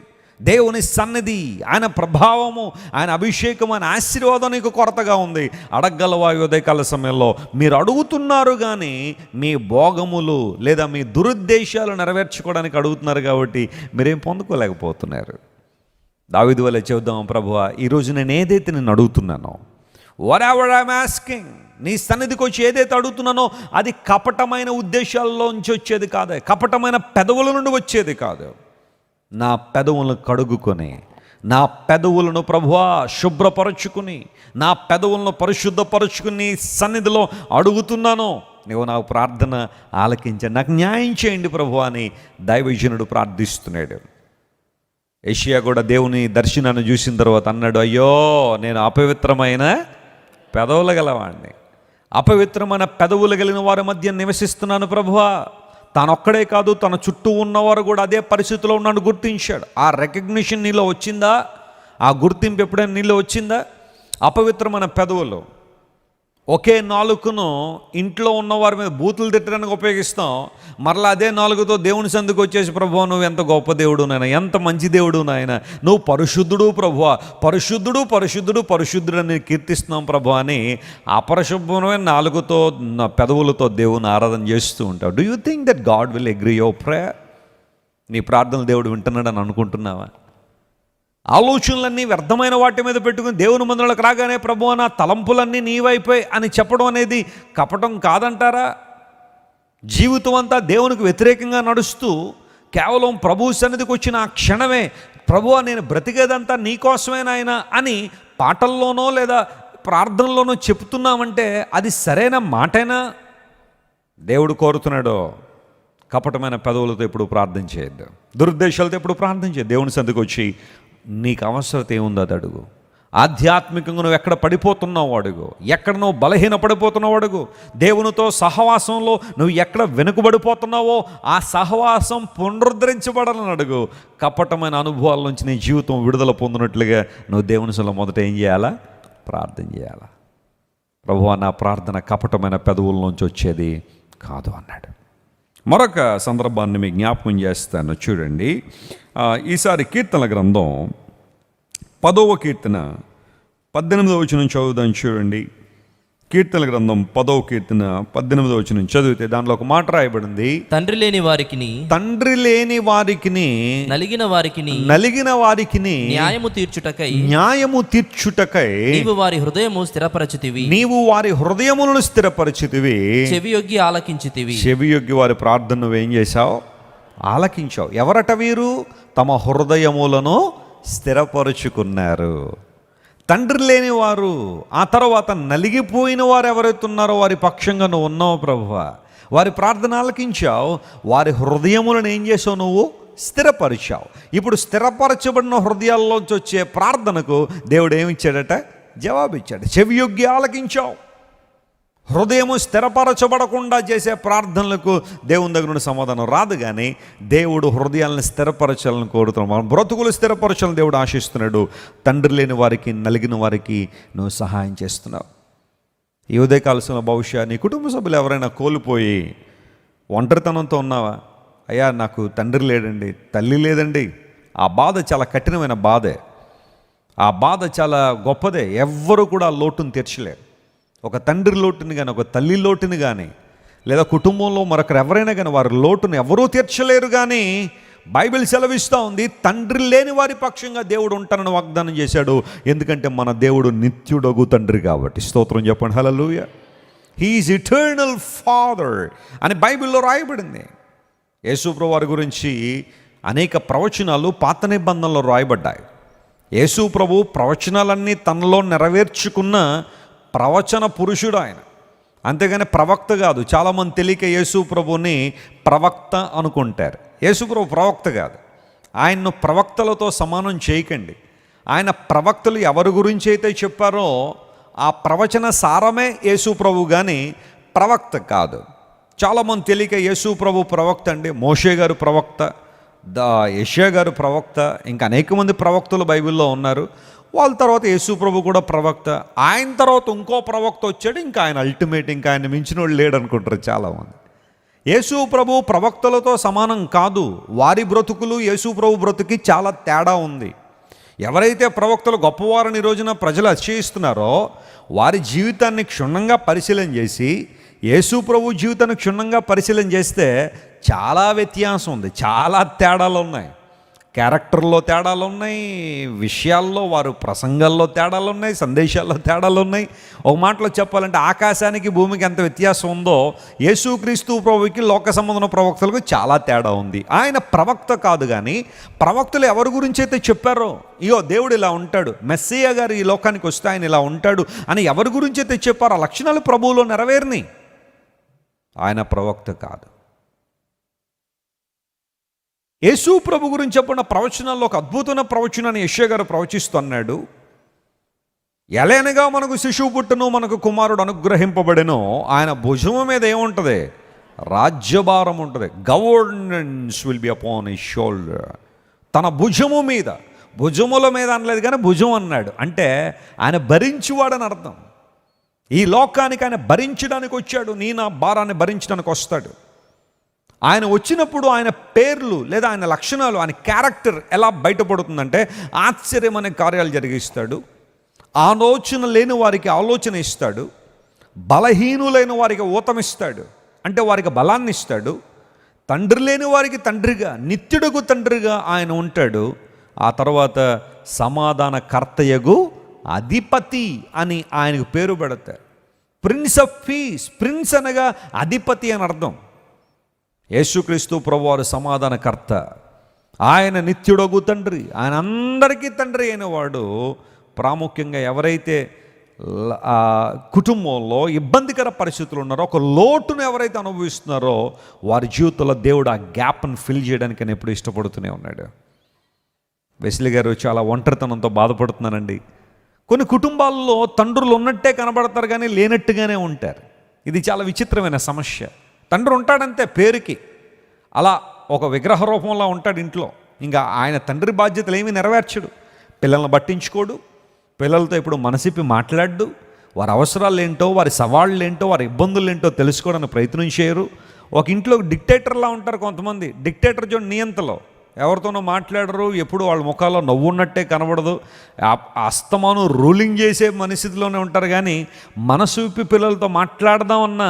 దేవుని సన్నిధి, ఆయన ప్రభావము, ఆయన అభిషేకం, ఆయన ఆశీర్వాదం నీకు కొరతగా ఉంది. అడగలవా ఉదయకాల సమయంలో? మీరు అడుగుతున్నారు కానీ మీ భోగములు లేదా మీ దురుద్దేశాలు నెరవేర్చుకోవడానికి అడుగుతున్నారు కాబట్టి మీరేం పొందుకోలేకపోతున్నారు. దావీదు వలె చెబుదాం, ప్రభువా ఈరోజు నేను ఏదైతే నేను అడుగుతున్నానో, వాట్ ఎవర్ ఐఎమ్ ఆస్కింగ్, నీ సన్నిధికి వచ్చి ఏదైతే అడుగుతున్నానో అది కపటమైన ఉద్దేశాల్లోంచి వచ్చేది కాదు, కపటమైన పెదవుల నుండి వచ్చేది కాదు. నా పెదవులను కడుగుకొని, నా పెదవులను ప్రభువా శుభ్రపరచుకుని, నా పెదవులను పరిశుద్ధపరచుకుని నీ సన్నిధిలో అడుగుతున్నాను. నీవు నాకు ప్రార్థన ఆలకించండి, నాకు న్యాయం చేయండి ప్రభువా అని దైవజనుడు ప్రార్థిస్తున్నాడు. యెషయా కూడా దేవుని దర్శనాన్ని చూసిన తర్వాత అన్నాడు, అయ్యో నేను అపవిత్రమైన పెదవులు గలవాడిని, అపవిత్రమైన పెదవులు కలిగిన వారి మధ్య నివసిస్తున్నాను ప్రభువా. తానొక్కడే కాదు, తన చుట్టూ ఉన్నవారు కూడా అదే పరిస్థితిలో ఉన్నాడు గుర్తించాడు. ఆ రికగ్నిషన్ నీలో వచ్చిందా? ఆ గుర్తింపు ఎప్పుడైనా నీలో వచ్చిందా? అపవిత్రమైన పెదవులు, ఒకే నాలుకను ఇంట్లో ఉన్నవారి మీద బూతులు తిట్టడానికి ఉపయోగిస్తాం, మరలా అదే నాలుగుతో దేవుని సందుకు వచ్చేసి ప్రభువా నువ్వు ఎంత గొప్ప దేవుడు నాయన, ఎంత మంచి దేవుడు నాయన, నువ్వు పరిశుద్ధుడు ప్రభువా, పరిశుద్ధుడు పరిశుద్ధుడు పరిశుద్ధుడు అని కీర్తిస్తున్నాం ప్రభు అని అపరిశుభ్రమైన నాలుగుతో పెదవులతో దేవుని ఆరాధన చేస్తూ ఉంటావు. Do you think that God will agree your prayer? నీ ప్రార్థనలు దేవుడు వింటున్నాడని అనుకుంటున్నావా? ఆలోచనలన్నీ వ్యర్థమైన వాటి మీద పెట్టుకుని దేవుని మందిరంలోకి రాగానే ప్రభువా నా తలంపులన్నీ నీవైపోయి అని చెప్పడం అనేది కపటం కాదంటారా? జీవితం అంతా దేవునికి వ్యతిరేకంగా నడుస్తూ కేవలం ప్రభు సన్నిధికి వచ్చిన ఆ క్షణమే ప్రభువా నేను బ్రతికేదంతా నీకోసమే నాయనా అని పాటల్లోనో లేదా ప్రార్థనలోనో చెప్తున్నామంటే అది సరైన మాటేనా? దేవుడు కోరుతున్నాడు, కపటమైన పెదవులతో ఎప్పుడు ప్రార్థన చేయొద్దు, దురుద్దేశాలతో ఎప్పుడు ప్రార్థన చేయొద్దు. దేవుని సన్నిధికి వచ్చి నీకు అవసరత ఏముందో అది అడుగు. ఆధ్యాత్మికంగా నువ్వు ఎక్కడ పడిపోతున్నావు అడుగు, ఎక్కడ నువ్వు బలహీన పడిపోతున్నావు అడుగు. దేవునితో సహవాసంలో నువ్వు ఎక్కడ వెనుకబడిపోతున్నావో ఆ సహవాసం పునరుద్ధరించబడాలని అడుగు. కపటమైన అనుభవాల నుంచి నీ జీవితం విడుదల పొందినట్లుగా నువ్వు దేవుని సన్నిధిలో మొదట ఏం చేయాలా? ప్రార్థన చేయాలా. ప్రభువా నా ప్రార్థన కపటమైన పెదవుల నుంచి వచ్చేది కాదు అన్నాడు. మరొక సందర్భాన్ని మీకు జ్ఞాపకం చేస్తాను చూడండి. ఈసారి కీర్తనల గ్రంథం 10వ కీర్తన 18వ వచనం చదువుదాం చూడండి. కీర్తనల గ్రంథం 10వ కీర్తన 18వ వచనం చదివితే దాంట్లో ఒక మాట రాయబడింది, తండ్రి లేని వారికిని నలిగిన వారికిని న్యాయము తీర్చుటకై నీవు వారి హృదయములను స్థిరపరచితివి, చెవియొగ్గి వారి ప్రార్థన నువ్వేం చేశావు? ఆలకించావు. ఎవరట వీరు? తమ హృదయములను స్థిరపరుచుకున్నారు. తండ్రి లేని వారు, ఆ తర్వాత నలిగిపోయిన వారు ఎవరైతే ఉన్నారో వారి పక్షంగా నువ్వు ఉన్నావు ప్రభువా. వారి ప్రార్థన ఆలకించావు, వారి హృదయములను ఏం చేసావు? నువ్వు స్థిరపరిచావు. ఇప్పుడు స్థిరపరచబడిన హృదయాల్లోంచి వచ్చే ప్రార్థనకు దేవుడు ఏమిచ్చాడట? జవాబిచ్చాడు. చెవియొగ్గి ఆలకించావు. హృదయము స్థిరపరచబడకుండా చేసే ప్రార్థనలకు దేవుని దగ్గర నుండి సమాధానం రాదు. కానీ దేవుడు హృదయాలను స్థిరపరచాలని కోరుతున్నాడు. మన బ్రతుకులు స్థిరపరచాలని దేవుడు ఆశిస్తున్నాడు. తండ్రి లేని వారికి, నలిగిన వారికి నువ్వు సహాయం చేస్తున్నావు. ఈ ఉదయకాలసిన బహుశా నీ కుటుంబ సభ్యులు ఎవరైనా కోల్పోయి ఒంటరితనంతో ఉన్నావా? అయ్యా నాకు తండ్రి లేడండి, తల్లి లేదండి. ఆ బాధ చాలా కఠినమైన బాధే. ఆ బాధ చాలా గొప్పదే. ఎవ్వరూ కూడా లోటును తీర్చలేరు. ఒక తండ్రి లోటుని కానీ, ఒక తల్లి లోటుని కానీ, లేదా కుటుంబంలో మరొకరు ఎవరైనా కానీ వారి లోటును ఎవరూ తీర్చలేరు. కానీ బైబిల్ సెలవిస్తూ ఉంది, తండ్రి లేని వారి పక్షంగా దేవుడు ఉంటానని వాగ్దానం చేశాడు. ఎందుకంటే మన దేవుడు నిత్యుడగు తండ్రి కాబట్టి. స్తోత్రం చెప్పండి, హల్లెలూయా. హీ ఈజ్ ఇటర్నల్ ఫాదర్ అని బైబిల్లో రాయబడింది. యేసుప్రభు వారి గురించి అనేక ప్రవచనాలు పాత నిబంధనలో రాయబడ్డాయి. యేసు ప్రభు ప్రవచనాలన్నీ తనలో నెరవేర్చుకున్న ప్రవచన పురుషుడు ఆయన, అంతేగాని ప్రవక్త కాదు. చాలామంది తెలియక యేసు ప్రభుని ప్రవక్త అనుకుంటారు. యేసు ప్రభు ప్రవక్త కాదు. ఆయన్ను ప్రవక్తలతో సమానం చేయకండి. ఆయన ప్రవక్తలు ఎవరి గురించి అయితే చెప్పారో ఆ ప్రవచన సారమే యేసు ప్రభు కానీ ప్రవక్త కాదు. చాలామంది తెలియక యేసు ప్రభు ప్రవక్త అండి, మోషే గారు ప్రవక్త, యెషయా గారు ప్రవక్త, ఇంకా అనేక మంది ప్రవక్తలు బైబిల్లో ఉన్నారు. వాళ్ళ తర్వాత యేసు ప్రభు కూడా ప్రవక్త. ఆయన తర్వాత ఇంకో ప్రవక్త వచ్చాడు, ఇంకా ఆయన అల్టిమేట్, ఇంకా ఆయన మించిన వాళ్ళు లేడు అనుకుంటారు చాలామంది. యేసు ప్రభు ప్రవక్తలతో సమానం కాదు. వారి బ్రతుకులు యేసు ప్రభు బ్రతుకి చాలా తేడా ఉంది. ఎవరైతే ప్రవక్తలు గొప్పవారని రోజున ప్రజలు అతిశయిస్తున్నారో వారి జీవితాన్ని క్షుణ్ణంగా పరిశీలన చేసి యేసు ప్రభు జీవితాన్ని క్షుణ్ణంగా పరిశీలన చేస్తే చాలా వ్యత్యాసం ఉంది, చాలా తేడాలు ఉన్నాయి. క్యారెక్టర్లో తేడాలు ఉన్నాయి, విషయాల్లో వారు ప్రసంగాల్లో తేడాలు ఉన్నాయి, సందేశాల్లో తేడాలు ఉన్నాయి. ఒక మాటలో చెప్పాలంటే ఆకాశానికి భూమికి ఎంత వ్యత్యాసం ఉందో యేసుక్రీస్తు ప్రభుకి లోక సంబంధం ప్రవక్తలకు చాలా తేడా ఉంది. ఆయన ప్రవక్త కాదు, కానీ ప్రవక్తలు ఎవరి గురించి అయితే చెప్పారో, ఇగో దేవుడు ఇలా ఉంటాడు, మెస్సియా గారు ఈ లోకానికి వస్తే ఆయన ఇలా ఉంటాడు అని ఎవరి గురించి అయితే చెప్పారో ఆ లక్షణాలు ప్రభువులో నెరవేరినాయి. ఆయన ప్రవక్త కాదు. యేసు ప్రభు గురించి చెప్పిన ప్రవచనాల్లో ఒక అద్భుతమైన ప్రవచనాన్ని యెషయా గారు ప్రవచిస్తున్నాడు. ఎలయనగా మనకు శిశువు పుట్టును, మనకు కుమారుడు అనుగ్రహింపబడెను, ఆయన భుజము మీద ఏముంటుంది? రాజ్యభారం ఉంటుంది. Governance will be upon his shoulder. తన భుజము మీద, భుజముల మీద అనలేదు కానీ భుజం అన్నాడు, అంటే ఆయన భరించువాడని అర్థం. ఈ లోకానికి ఆయన భరించడానికి వచ్చాడు. నా భారాన్ని భరించడానికి వస్తాడు. ఆయన వచ్చినప్పుడు ఆయన పేర్లు లేదా ఆయన లక్షణాలు, ఆయన క్యారెక్టర్ ఎలా బయటపడుతుందంటే ఆశ్చర్యమనే కార్యాలు జరిగిస్తాడు. ఆలోచన లేని వారికి ఆలోచన ఇస్తాడు. బలహీనులైన వారికి ఊతమిస్తాడు, అంటే వారికి బలాన్ని ఇస్తాడు. తండ్రి లేని వారికి తండ్రిగా, నిత్యుడుగు తండ్రిగా ఆయన ఉంటాడు. ఆ తర్వాత సమాధానకర్తయగు అధిపతి అని ఆయనకు పేరు పెడతారు. ప్రిన్స్ ఆఫ్ పీస్, ప్రిన్స్ అనగా అధిపతి అని అర్థం. యేసుక్రీస్తు ప్రభువారు సమాధానకర్త, ఆయన నిత్యుడగు తండ్రి, ఆయన అందరికీ తండ్రి అయిన వాడు. ప్రాముఖ్యంగా ఎవరైతే కుటుంబంలో ఇబ్బందికర పరిస్థితులు ఉన్నారో, ఒక లోటును ఎవరైతే అనుభవిస్తున్నారో వారి జీవితంలో దేవుడు ఆ గ్యాప్ను ఫిల్ చేయడానికి నేను ఎప్పుడు ఇష్టపడుతూనే ఉన్నాడు. వెస్లీ గారు చాలా ఒంటరితనంతో బాధపడుతున్నానండి. కొన్ని కుటుంబాల్లో తండ్రులు ఉన్నట్టే కనబడతారు కానీ లేనట్టుగానే ఉంటారు. ఇది చాలా విచిత్రమైన సమస్య. తండ్రి ఉంటాడంతే పేరుకి, అలా ఒక విగ్రహ రూపంలో ఉంటాడు ఇంట్లో. ఇంకా ఆయన తండ్రి బాధ్యతలు ఏమీ నెరవేర్చడు. పిల్లల్ని పట్టించుకోడు, పిల్లలతో ఇప్పుడు మనసిప్పి మాట్లాడు, వారి అవసరాలు ఏంటో, వారి సవాళ్ళు ఏంటో, వారి ఇబ్బందులు ఏంటో తెలుసుకోవడానికి ప్రయత్నం చేయరు. ఒక ఇంట్లో డిక్టేటర్లా ఉంటారు కొంతమంది. డిక్టేటర్ చూడండి, నియంతలో ఎవరితోనో మాట్లాడరు, ఎప్పుడు వాళ్ళ ముఖాల్లో నవ్వున్నట్టే కనబడదు, అస్తమానం రూలింగ్ చేసే పరిస్థితిలోనే ఉంటారు. కానీ మనసు విప్పి పిల్లలతో మాట్లాడదామన్న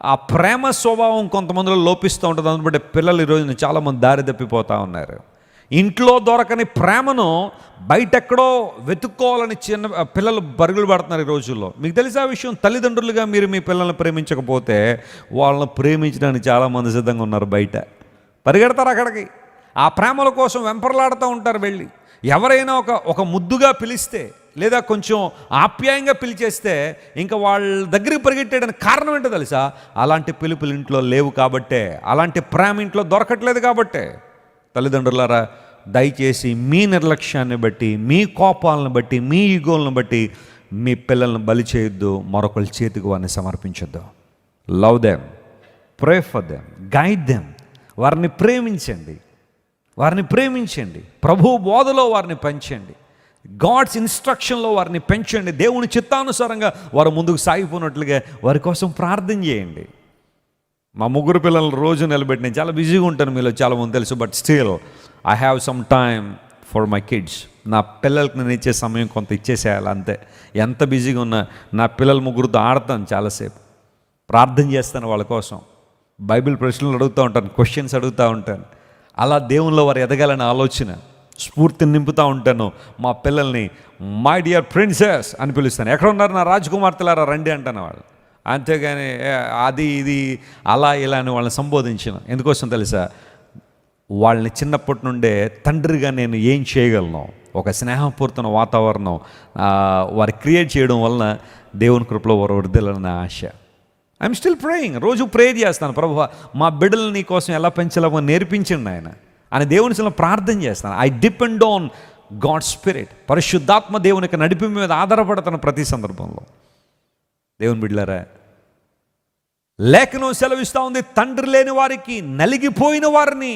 ఆ ప్రేమ స్వభావం కొంతమందిలో లోపిస్తూ ఉంటుంది. అందుబట్టి పిల్లలు ఈరోజు చాలామంది దారి తప్పిపోతూ ఉన్నారు. ఇంట్లో దొరకని ప్రేమను బయటెక్కడో వెతుక్కోవాలని పిల్లలు పరుగులు పడుతున్నారు ఈ రోజుల్లో. మీకు తెలిసే విషయం, తల్లిదండ్రులుగా మీరు మీ పిల్లల్ని ప్రేమించకపోతే వాళ్ళని ప్రేమించడానికి చాలామంది సిద్ధంగా ఉన్నారు. బయట పరిగెడతారు అక్కడికి, ఆ ప్రేమల కోసం వెంపర్లాడుతూ ఉంటారు. వెళ్ళి ఎవరైనా ఒక ముద్దుగా పిలిస్తే లేదా కొంచెం ఆప్యాయంగా పిలిచేస్తే ఇంకా వాళ్ళ దగ్గరికి పరిగెట్టేయడానికి కారణం ఏంటో తెలుసా? అలాంటి పిలుపులు ఇంట్లో లేవు కాబట్టే, అలాంటి ప్రేమ ఇంట్లో దొరకట్లేదు కాబట్టే. తల్లిదండ్రులారా, దయచేసి మీ నిర్లక్ష్యాన్ని బట్టి, మీ కోపాలను బట్టి, మీ ఈగోలను బట్టి మీ పిల్లల్ని బలి చేయొద్దు, మరొకరి చేతికి వారిని సమర్పించొద్దు. Love them, pray for them, guide them. వారిని ప్రేమించండి, వారిని ప్రేమించండి. ప్రభు బోధలో వారిని పెంచండి, గాడ్స్ ఇన్స్ట్రక్షన్లో వారిని పెంచండి. దేవుని చిత్తానుసారంగా వారు ముందుకు సాగిపోయినట్లుగా వారి కోసం ప్రార్థన చేయండి. మా ముగ్గురు పిల్లలు రోజు నిలబెట్టి, నేను చాలా బిజీగా ఉంటాను, మీలో చాలామంది తెలుసు, but still I have some time for my kids. నా పిల్లలకి నేను ఇచ్చే సమయం కొంత ఇచ్చేసేయాలి అంతే. ఎంత బిజీగా ఉన్నా నా పిల్లల ముగ్గురితో ఆడతాను, చాలాసేపు ప్రార్థన చేస్తాను వాళ్ళ కోసం. బైబిల్ ప్రశ్నలు అడుగుతూ ఉంటాను, క్వశ్చన్స్ అడుగుతూ ఉంటాను. అలా దేవునిలో వారు ఎదగాలని ఆలోచన, స్ఫూర్తిని నింపుతూ ఉంటాను. మా పిల్లల్ని మై డియర్ ప్రిన్సెస్ అని పిలుస్తాను. ఎక్కడ ఉన్నారు నా రాజకుమార్తెలారా రండి అంటాను. వాళ్ళు అంతేగాని అది ఇది అలా ఇలా అని వాళ్ళని సంబోధించిన. ఎందుకోసం తెలుసా? వాళ్ళని చిన్నప్పటి నుండే తండ్రిగా నేను ఏం చేయగలను, ఒక స్నేహపూర్తన వాతావరణం వారు క్రియేట్ చేయడం వలన దేవుని కృపలో వారు వృద్ధులన్న ఆశ. I'm still praying. రోజు ప్రేయర్ చేస్తాను, ప్రభువా మా బిడ్డలు నీ కోసం ఎలా పెంచాలో నేర్పించండి ఆయన అని దేవుని సన్నిధిలో ప్రార్థన చేస్తాను. I depend on God spirit. పరిశుద్ధాత్మ దేవునికి నడిపి మీద ఆధారపడతాను ప్రతి సందర్భంలో. దేవుని బిడ్డలారా, లేఖనం సెలవిస్తూ ఉంది, తండ్రి లేని వారికి, నలిగిపోయిన వారిని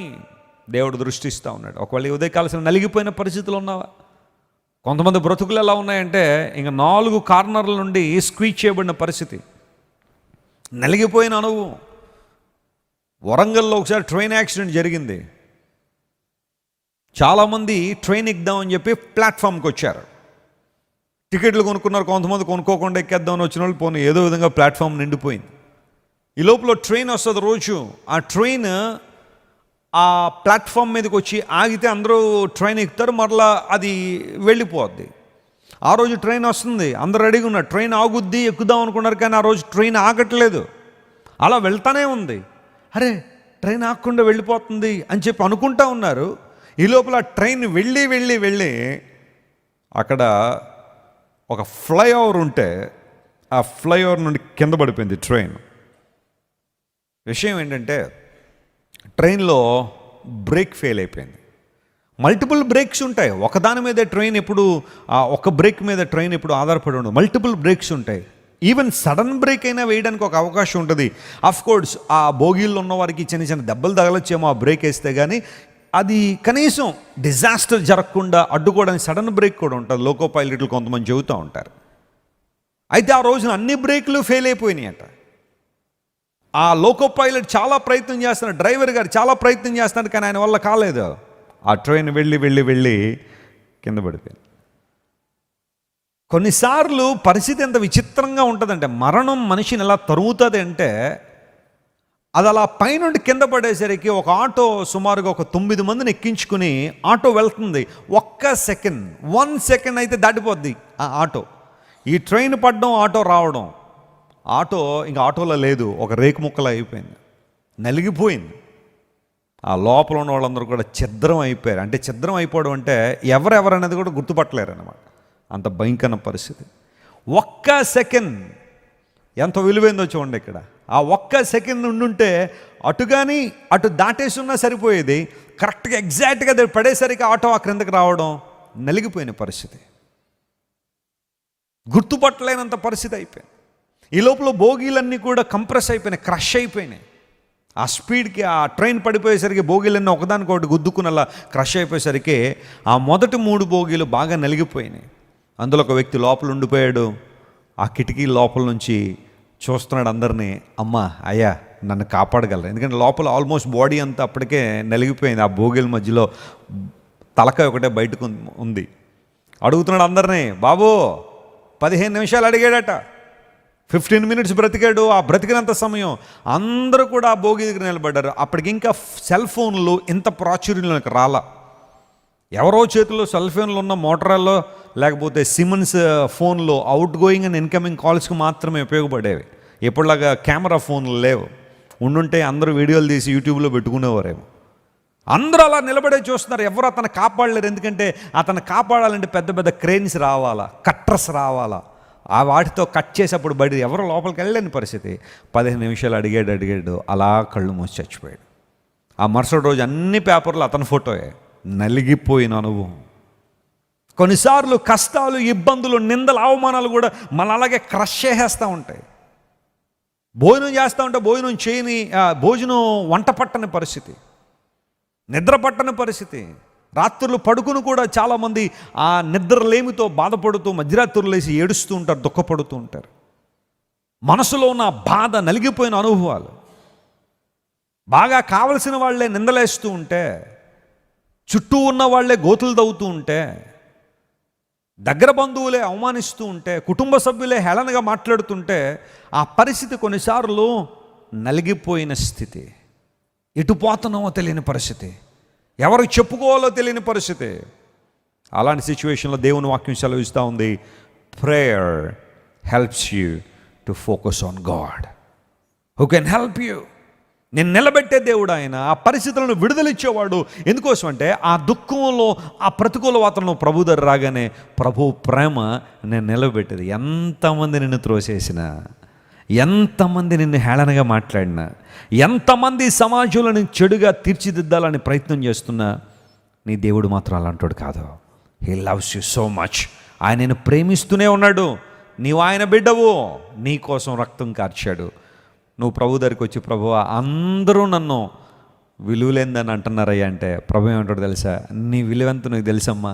దేవుడు దృష్టిస్తూ ఉన్నాడు. ఒకవేళ ఉదయకాలసిన నలిగిపోయిన పరిస్థితులు ఉన్నావా? కొంతమంది బ్రతుకులు ఎలా ఉన్నాయంటే ఇంకా 4 కార్నర్ల నుండి స్క్వీజ్ చేయబడిన పరిస్థితి, నలిగిపోయిన అనుభవం. వరంగల్లో ఒకసారి ట్రైన్ యాక్సిడెంట్ జరిగింది. చాలామంది ట్రైన్ ఎక్కుదామని చెప్పి ప్లాట్ఫామ్కి వచ్చారు. టికెట్లు కొనుక్కున్నారు, కొంతమంది కొనుక్కోకుండా ఎక్కేద్దామని వచ్చిన వాళ్ళు పోనీ ఏదో విధంగా ప్లాట్ఫామ్ నిండిపోయింది. ఈ లోపల ట్రైన్ వస్తుంది రోజు. ఆ ట్రైన్ ఆ ప్లాట్ఫామ్ మీదకి వచ్చి ఆగితే అందరూ ట్రైన్ ఎక్కుతారు, మరలా అది వెళ్ళిపోద్ది. ఆ రోజు ట్రైన్ వస్తుంది, అందరూ రెడీగా ఉన్నారు, ట్రైన్ ఆగుద్ది ఎక్కుదాం అనుకున్నారు, కానీ ఆ రోజు ట్రైన్ ఆగట్లేదు, అలా వెళ్తానే ఉంది. అరే ట్రైన్ ఆగకుండా వెళ్ళిపోతుంది అని చెప్పి అనుకుంటా ఉన్నారు. ఈ లోపల ట్రైన్ వెళ్ళి అక్కడ ఒక ఫ్లైఓవర్ ఉంటే ఆ ఫ్లైఓవర్ నుండి కింద పడిపోయింది ట్రైన్. విషయం ఏంటంటే ట్రైన్లో బ్రేక్ ఫెయిల్ అయిపోయింది. మల్టిపుల్ బ్రేక్స్ ఉంటాయి, ఒకదాని మీద ట్రైన్ ఎప్పుడు, ఒక బ్రేక్ మీద ట్రైన్ ఎప్పుడు ఆధారపడి ఉండదు, మల్టిపుల్ బ్రేక్స్ ఉంటాయి. ఈవెన్ సడన్ బ్రేక్ అయినా వేయడానికి ఒక అవకాశం ఉంటుంది. అఫ్కోర్స్ ఆ బోగీల్లో ఉన్న వారికి చిన్న చిన్న దెబ్బలు తగలొచ్చేమో ఆ బ్రేక్ వేస్తే, కానీ అది కనీసం డిజాస్టర్ జరగకుండా అడ్డుకోవడానికి సడన్ బ్రేక్ కూడా ఉంటుంది. లోకో పైలట్లు కొంతమంది చెబుతూ ఉంటారు. అయితే ఆ రోజున అన్ని బ్రేకులు ఫెయిల్ అయిపోయినాయి అంట. ఆ లోకో పైలట్ చాలా ప్రయత్నం చేస్తున్నాడు, డ్రైవర్ గారు చాలా ప్రయత్నం చేస్తున్నాడు, కానీ ఆయన వల్ల కాలేదు. ఆ ట్రైన్ వెళ్ళి కింద పడిపోయింది. కొన్నిసార్లు పరిస్థితి ఎంత విచిత్రంగా ఉంటుందంటే, మరణం మనిషిని ఎలా తరుగుతుంది అంటే, అది అలా పైనుండి కింద పడేసరికి ఒక ఆటో సుమారుగా ఒక 9 మందిని ఎక్కించుకుని ఆటో వెళ్తుంది. 1 సెకండ్ అయితే దాటిపోద్ది ఆ ఆటో. ఈ ట్రైన్ పడడం, ఆటో రావడం, ఆటో ఇంకా ఆటోలో లేదు, ఒక రేకు ముక్కలా అయిపోయింది, నలిగిపోయింది. ఆ లోపల ఉన్న వాళ్ళందరూ కూడా ఛిద్రం అయిపోయారు. అంటే ఛిద్రం అయిపోవడం అంటే ఎవరెవరనేది కూడా గుర్తుపట్టలేరు అన్నమాట, అంత భయంకర పరిస్థితి. 1 సెకండ్ ఎంత విలువైందో చూడండి ఇక్కడ. ఆ 1 సెకండ్ ఉండుంటే అటు కానీ అటు దాటేసి ఉన్నా సరిపోయేది. కరెక్ట్గా ఎగ్జాక్ట్గా అది పడేసరికి ఆటో ఆ క్రిందకి రావడం, నలిగిపోయిన పరిస్థితి, గుర్తుపట్టలేనంత పరిస్థితి అయిపోయింది. ఈ లోపల బోగీలన్నీ కూడా కంప్రెస్ అయిపోయినాయి, క్రష్ అయిపోయినాయి. ఆ స్పీడ్కి ఆ ట్రైన్ పడిపోయేసరికి బోగీలన్నీ ఒకదానికొకటి గుద్దుకుని అలా క్రష్ అయిపోయేసరికి ఆ మొదటి 3 బోగీలు బాగా నలిగిపోయినాయి. అందులో ఒక వ్యక్తి లోపల ఉండిపోయాడు. ఆ కిటికీ లోపల నుంచి చూస్తున్నాడు అందరినీ. అమ్మ అయ్యా నన్ను కాపాడగలరు, ఎందుకంటే లోపల ఆల్మోస్ట్ బాడీ అంతా అప్పటికే నలిగిపోయింది. ఆ బోగీల మధ్యలో తలకాయ ఒకటే బయటకు ఉంది. అడుగుతున్నాడు అందరినీ, బాబు 15 నిమిషాలు అడిగాడట, 15 మినిట్స్ బ్రతికాడు. ఆ బ్రతికినంత సమయం అందరూ కూడా ఆ బోగి దగ్గర నిలబడ్డారు. అప్పటికి ఇంకా సెల్ ఫోన్లు ఇంత ప్రాచుర్యంలోకి రాలా. ఎవరో చేతుల్లో సెల్ ఫోన్లు ఉన్న మోటరాల్లో లేకపోతే సిమెన్స్ ఫోన్లో అవుట్ గోయింగ్ అండ్ ఇన్కమింగ్ కాల్స్కి మాత్రమే ఉపయోగపడేవి. ఎప్పుడులాగా కెమెరా ఫోన్లు లేవు. ఉండుంటే అందరూ వీడియోలు తీసి యూట్యూబ్లో పెట్టుకునేవారేమో. అందరూ అలా నిలబడే చూస్తున్నారు, ఎవరు అతను కాపాడలేరు. ఎందుకంటే అతను కాపాడాలంటే పెద్ద పెద్ద క్రెయిన్స్ రావాలా, కట్టర్స్ రావాలా, ఆ వాటితో కట్ చేసేప్పుడు బయట ఎవరు లోపలికి వెళ్ళలేని పరిస్థితి. 15 నిమిషాలు అడిగాడు, అలా కళ్ళు మూసి చచ్చిపోయాడు. ఆ మరుసటి రోజు అన్ని పేపర్లు అతని ఫోటోయే. నలిగిపోయిన అనుభవం. కొన్నిసార్లు కష్టాలు, ఇబ్బందులు, నిందలు, అవమానాలు కూడా మన అలాగే క్రష్ చేసేస్తూ ఉంటాయి. భోజనం చేస్తూ ఉంటే భోజనం వంట పట్టని పరిస్థితి, నిద్ర పట్టని పరిస్థితి. రాత్రులు పడుకుని కూడా చాలామంది ఆ నిద్రలేమితో బాధపడుతూ మధ్యరాత్రులు లేచి ఏడుస్తూ ఉంటారు, దుఃఖపడుతూ ఉంటారు. మనసులో ఉన్న బాధ, నలిగిపోయిన అనుభవాలు. బాగా కావలసిన వాళ్ళే నిందలేస్తూ ఉంటే, చుట్టూ ఉన్న వాళ్ళే గోతులు తవ్వుతూ ఉంటే, దగ్గర బంధువులే అవమానిస్తూ ఉంటే, కుటుంబ సభ్యులే హేళనగా మాట్లాడుతుంటే, ఆ పరిస్థితి కొన్నిసార్లు నలిగిపోయిన స్థితి. ఎటు పోతున్నామో తెలియని పరిస్థితి, ఎవరికి చెప్పుకోవాలో తెలియని పరిస్థితి. అలాంటి సిచ్యువేషన్లో దేవుని వాక్యం సెలవిస్తూ ఉంది, prayer helps you to focus on God who can help you. నేను నిలబెట్టే దేవుడు ఆయన, ఆ పరిస్థితులను విడుదలిచ్చేవాడు. ఎందుకోసం అంటే ఆ దుఃఖంలో, ఆ ప్రతికూల వాతావరణం ప్రభు దగ్గర రాగానే ప్రభు ప్రేమ నేను నిలబెట్టేది. ఎంతమంది నిన్ను త్రోసేసినా, ఎంతమంది నిన్ను హేళనగా మాట్లాడినా, ఎంతమంది సమాజంలో నేను చెడుగా తీర్చిదిద్దాలని ప్రయత్నం చేస్తున్నా, నీ దేవుడు మాత్రం అలాంటోడు కాదు. He loves you so much. ఆయన నేను ప్రేమిస్తూనే ఉన్నాడు. నీవు ఆయన బిడ్డవు, నీ కోసం రక్తం కార్చాడు. నువ్వు ప్రభు దగ్గరికి వచ్చి, ప్రభువా అందరూ నన్ను విలువలేందని అంటున్నారయ్యా అంటే ప్రభు ఏమంటాడు తెలుసా? నీ విలువెంత నీకు తెలుసమ్మా,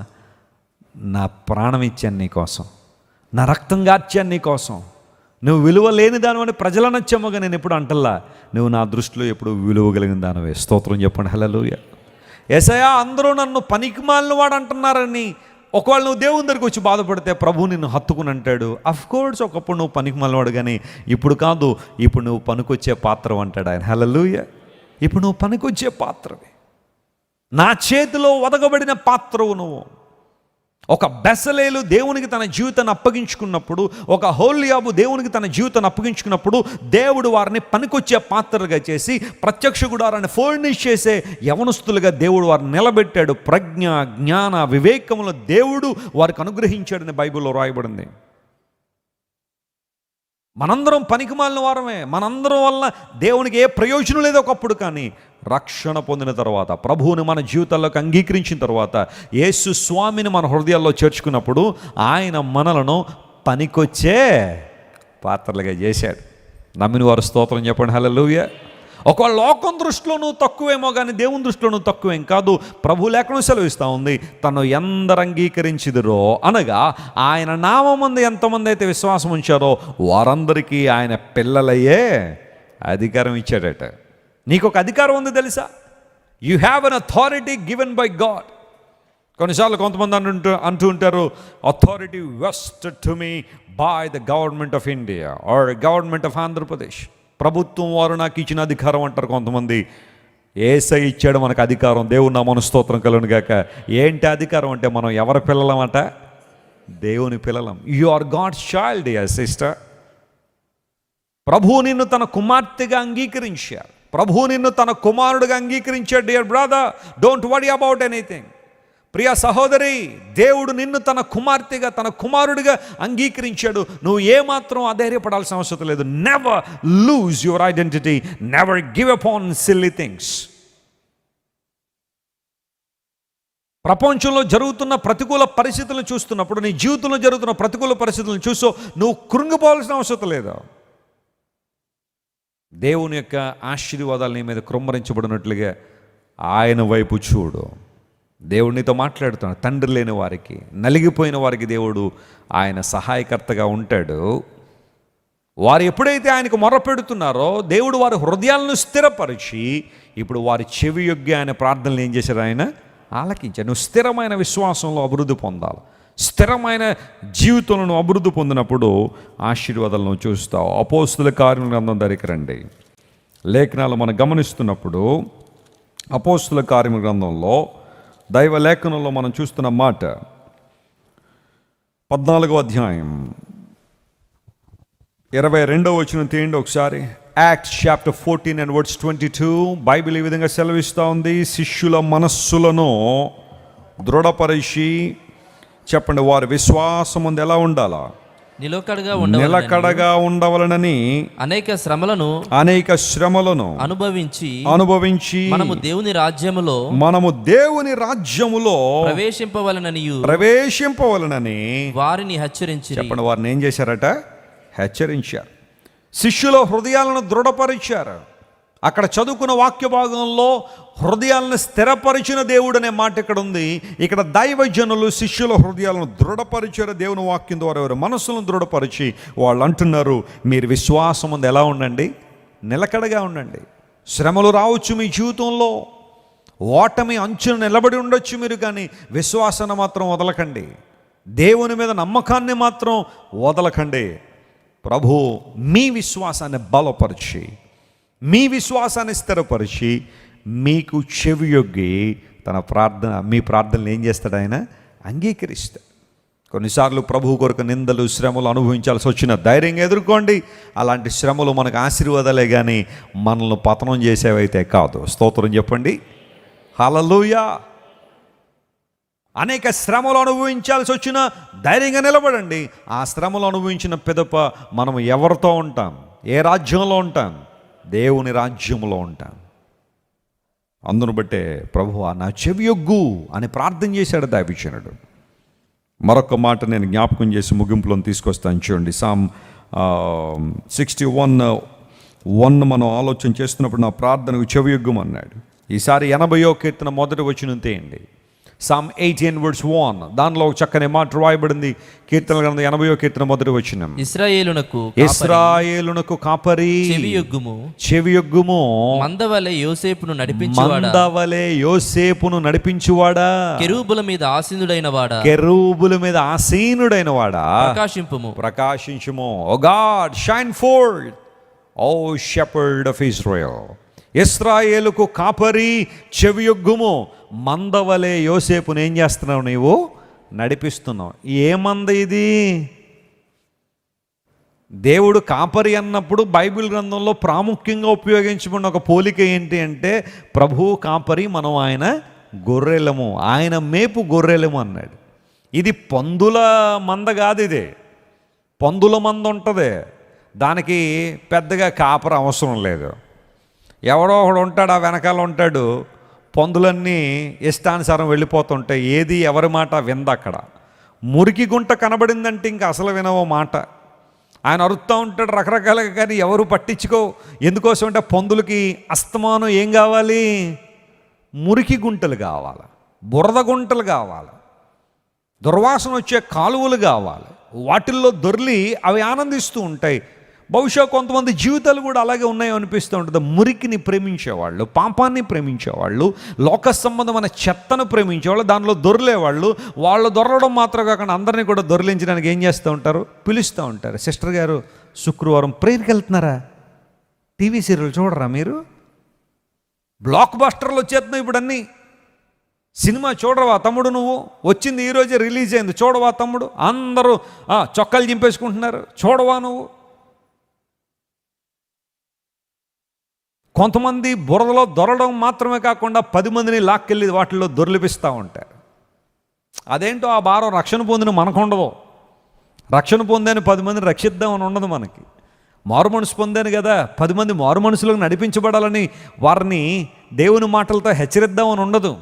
నా ప్రాణం ఇచ్చాను నీ కోసం, నా రక్తం కార్చాను నీ కోసం. నువ్వు విలువ లేని దానివని ప్రజలను వచ్చామోగా నేను ఎప్పుడు అంటల్లా, నువ్వు నా దృష్టిలో ఎప్పుడు విలువ కలిగిన దానివే. స్తోత్రం చెప్పండి. హల్లెలూయా. యేసయ్యా అందరూ నన్ను పనికిమాలిన వాడు అంటున్నారని ఒకవేళ నువ్వు దేవుని దగ్గరికి వచ్చి బాధపడితే ప్రభు నిన్ను హత్తుకుని అంటాడు, అఫ్కోర్స్ ఒకప్పుడు నువ్వు పనికిమాలినవాడు కానీ ఇప్పుడు కాదు, ఇప్పుడు నువ్వు పనికొచ్చే పాత్ర అంటాడు ఆయన. హల్లెలూయా. ఇప్పుడు నువ్వు పనికొచ్చే పాత్రవి, నా చేతిలో ఒదగబడిన పాత్రవు నువ్వు. ఒక బెసలేలు దేవునికి తన జీవితాన్ని అప్పగించుకున్నప్పుడు, ఒక హోలియాబు దేవునికి తన జీవితాన్ని అప్పగించుకున్నప్పుడు దేవుడు వారిని పనికొచ్చే పాత్రలుగా చేసి ప్రత్యక్ష గుడారాన్ని ఫర్నిష్ చేసే యవనస్తులుగా దేవుడు వారిని నిలబెట్టాడు. ప్రజ్ఞ, జ్ఞాన, వివేకములు దేవుడు వారికి అనుగ్రహించాడని బైబిల్లో రాయబడింది. మనందరం పనికిమాలిన వారమే, మనందరం వల్ల దేవునికి ఏ ప్రయోజనం లేదు ఒకప్పుడు. కానీ రక్షణ పొందిన తర్వాత, ప్రభువుని మన జీవితాల్లోకి అంగీకరించిన తర్వాత, యేసు స్వామిని మన హృదయాల్లో చేర్చుకున్నప్పుడు ఆయన మనలను పనికొచ్చే పాత్రలుగా చేశాడు. నమ్మిన వారు స్తోత్రం చెప్పండి. హల్లెలూయా. ఒక లోకం దృష్టిలో నువ్వు తక్కువేమో కానీ దేవుని దృష్టిలో నువ్వు తక్కువేం కాదు. ప్రభు లేఖనం సెలవిస్తూ ఉంది, తను ఎందరు అంగీకరించిదిరో అనగా ఆయన నామమందు ఎంతమంది అయితే విశ్వాసం ఉంచారో వారందరికీ ఆయన పిల్లలయ్యే అధికారం ఇచ్చాడట. నీకు ఒక అధికారం ఉంది తెలుసా? You have an authority given by God. కొన్నిసార్లు కొంతమంది అంటూ ఉంటారు, authority vested to me by the government of India are government of Andhra Pradesh. ప్రభుత్వం వారు నాకు ఇచ్చిన అధికారం అంటారు కొంతమంది. యేసయ్య ఇచ్చాడు మనకు అధికారం. దేవుని నామమున స్తోత్రం కలుగును గాక. ఏంటి అధికారం అంటే మనం ఎవరి పిల్లలం అట? దేవుని పిల్లలం. You are God's child dear sister. ప్రభువు నిన్ను తన కుమార్తెగా అంగీకరించారు, ప్రభువు నిన్ను తన కుమారుడిగా అంగీకరించాడు. Dear brother, don't worry about anything. ప్రియ సహోదరి, దేవుడు నిన్ను తన కుమార్తెగా, తన కుమారుడిగా అంగీకరించాడు. నువ్వు ఏమాత్రం అధైర్యపడాల్సిన అవసరం లేదు. Never lose your identity, never give up on silly things. ప్రపంచంలో జరుగుతున్న ప్రతికూల పరిస్థితులను చూస్తున్నప్పుడు, నీ జీవితంలో జరుగుతున్న ప్రతికూల పరిస్థితులను చూస్తూ నువ్వు కృంగిపోవాల్సిన అవసరం లేదు. దేవుని యొక్క ఆశీర్వాదాలు నీ మీద కృమ్మరించబడినట్లుగా ఆయన వైపు చూడు. దేవునితో మాట్లాడుతున్నాడు. తండ్రి లేని వారికి, నలిగిపోయిన వారికి దేవుడు ఆయన సహాయకర్తగా ఉంటాడు. వారు ఎప్పుడైతే ఆయనకు మొరపెడుతున్నారో దేవుడు వారి హృదయాలను స్థిరపరిచి ఇప్పుడు వారి చెవి యొగ్గి ఆయన ప్రార్థనలు ఏం చేశారు? ఆయన ఆలకించారు. నువ్వు స్థిరమైన విశ్వాసంలో అభివృద్ధి పొందాలి. స్థిరమైన జీవితంలో అభివృద్ధి పొందినప్పుడు ఆశీర్వాదాలను చూస్తావు. అపోస్తుల కార్యముల గ్రంథం దగ్గరికి రండి. లేఖనాలు మనం గమనిస్తున్నప్పుడు అపోస్తుల కార్యముల గ్రంథంలో దైవ లేఖనంలో మనం చూస్తున్న మాట 14వ అధ్యాయం 22వ వచనం తీయండి ఒకసారి. Acts chapter 14 and verse 22. Bible ఈ విధంగా సెలవిస్తూ ఉంది, శిష్యుల మనస్సులను దృఢపరిచి, చెప్పండి, వారి విశ్వాసం ముందు ఎలా ఉండాలా? నిలకడగా ఉండవలనని అనేక శ్రమలను అనుభవించి మనము దేవుని రాజ్యములో ప్రవేశింపవలనని వారిని హెచ్చరించి, చెప్పండి, వారిని ఏం చేశారట? హెచ్చరించారు. శిష్యుల హృదయాలను దృఢపరిచారు. అక్కడ చదువుకున్న వాక్య భాగంలో హృదయాలను స్థిరపరిచిన దేవుడు అనే మాట ఇక్కడ ఉంది. ఇక్కడ దైవజనులు శిష్యుల హృదయాలను దృఢపరిచారు దేవుని వాక్యం ద్వారా. వారి మనసులను దృఢపరిచి వాళ్ళు అంటున్నారు, మీరు విశ్వాసం ముందు ఎలా ఉండండి? నిలకడగా ఉండండి. శ్రమలు రావచ్చు మీ జీవితంలో, ఓటమి అంచున నిలబడి ఉండొచ్చు మీరు, కానీ విశ్వాసాన్ని మాత్రం వదలకండి. దేవుని మీద నమ్మకాన్ని మాత్రం వదలకండి. ప్రభు మీ విశ్వాసాన్ని బలపరిచి, మీ విశ్వాసాన్ని స్థిరపరిచి మీకు చెవియొగ్గి తన ప్రార్థన, మీ ప్రార్థనలు ఏం చేస్తాడు? ఆయన అంగీకరిస్తాడు. కొన్నిసార్లు ప్రభువు కొరకు నిందలు శ్రమలు అనుభవించాల్సి వచ్చిన ధైర్యంగా ఎదుర్కోండి. అలాంటి శ్రమలు మనకు ఆశీర్వాదాలే కానీ మనల్ని పతనం చేసేవైతే కాదు. స్తోత్రం చెప్పండి. హల్లెలూయా. అనేక శ్రమలు అనుభవించాల్సి వచ్చిన ధైర్యంగా నిలబడండి. ఆ శ్రమలు అనుభవించిన పిదప మనం ఎవరితో ఉంటాం? ఏ రాజ్యంలో ఉంటాం? దేవుని రాజ్యంలో ఉంటాం. అందును బట్టే ప్రభువా నా చెవియొగ్గు అని ప్రార్థన చేశాడు దైవజనుడు. మరొక మాట నేను జ్ఞాపకం చేసి ముగింపులో తీసుకొస్తాను. చూడండి, Psalm 61:1 మనం ఆలోచన చేస్తున్నప్పుడు నా ప్రార్థనకు చెవియొగ్గుమన్నాడు. ఈసారి 80వ కీర్తన మొదటి వచనం తీయండి. Psalm 18:1 దానిలో ఒక చక్కని మాట రాయబడింది. కీర్తన గ్రంథం 80వ కీర్తన మొదటి వచనం. ఇశ్రాయేలునకు కాపరి చెవియొగ్గుము, మందవలె యోసేపును నడిపించువాడా, కెరూబుల మీద ఆసీనుడైన వాడా ప్రకాశించుము. O God shine forth, O shepherd of Israel. ఇశ్రాయేలుకు కాపరి చెవియొగ్గుము, మందవలే యోసేపును ఏం చేస్తున్నావు? నీవు నడిపిస్తున్నావు. ఏ మంద ఇది? దేవుడు కాపరి అన్నప్పుడు బైబిల్ గ్రంథంలో ప్రాముఖ్యంగా ఉపయోగించబడిన ఒక పోలిక ఏంటి అంటే, ప్రభువు కాపరి, మనం ఆయన గొర్రెలము, ఆయన మేపు గొర్రెలము అన్నాడు. ఇది పందుల మంద కాదు. ఇది పందుల మంద ఉంటుంది, దానికి పెద్దగా కాపరి అవసరం లేదు. ఎవడో ఒకడు ఉంటాడు, ఆ వెనకాల ఉంటాడు. పందులన్నీ ఇష్టానుసారం వెళ్ళిపోతుంటాయి. ఏది ఎవరి మాట వింద. అక్కడ మురికి గుంట కనబడిందంటే ఇంకా అసలు వినవో మాట. ఆయన అరుస్తూ ఉంటాడు రకరకాలుగా, కానీ ఎవరు పట్టించుకో. ఎందుకోసం అంటే పందులకి అస్తమానం ఏం కావాలి? మురికి గుంటలు కావాలి, బురద గుంటలు కావాలి, దుర్వాసన వచ్చే కాలువలు కావాలి. వాటిల్లో దొర్లి అవి ఆనందిస్తూ ఉంటాయి. బహుశా కొంతమంది జీవితాలు కూడా అలాగే ఉన్నాయో అనిపిస్తూ ఉంటుంది. మురికిని ప్రేమించేవాళ్ళు, పాపాన్ని ప్రేమించేవాళ్ళు, లోక సంబంధమైన చెత్తను ప్రేమించేవాళ్ళు, దానిలో దొరలేవాళ్ళు. వాళ్ళు దొరలడం మాత్రం కాకుండా అందరినీ కూడా దొరలించడానికి ఏం చేస్తూ ఉంటారు? పిలుస్తూ ఉంటారు. సిస్టర్ గారు శుక్రవారం ప్రేయర్కి వెళ్తున్నారా? టీవీ సీరియల్ చూడరా మీరు? బ్లాక్ బస్టర్లు వచ్చేస్తున్నాయి ఇప్పుడు అన్నీ. సినిమా చూడవా తమ్ముడు? నువ్వు వచ్చింది ఈరోజే రిలీజ్ అయింది, చూడవా తమ్ముడు? అందరూ చొక్కాలు చింపేసుకుంటున్నారు, చూడవా నువ్వు? కొంతమంది బురదలో దొరలడం మాత్రమే కాకుండా 10 మందిని లాక్కెళ్ళి వాటిల్లో దొర్లిపిస్తూ ఉంటారు. అదేంటో ఆ భారం రక్షణ పొందిన మనకు ఉండదు. రక్షణ పొందాను 10 మందిని రక్షిద్దామని ఉండదు మనకి. మారు మనసు పొందాను కదా, 10 మంది మారు మనసులకు నడిపించబడాలని వారిని దేవుని మాటలతో హెచ్చరిద్దామని ఉండదు.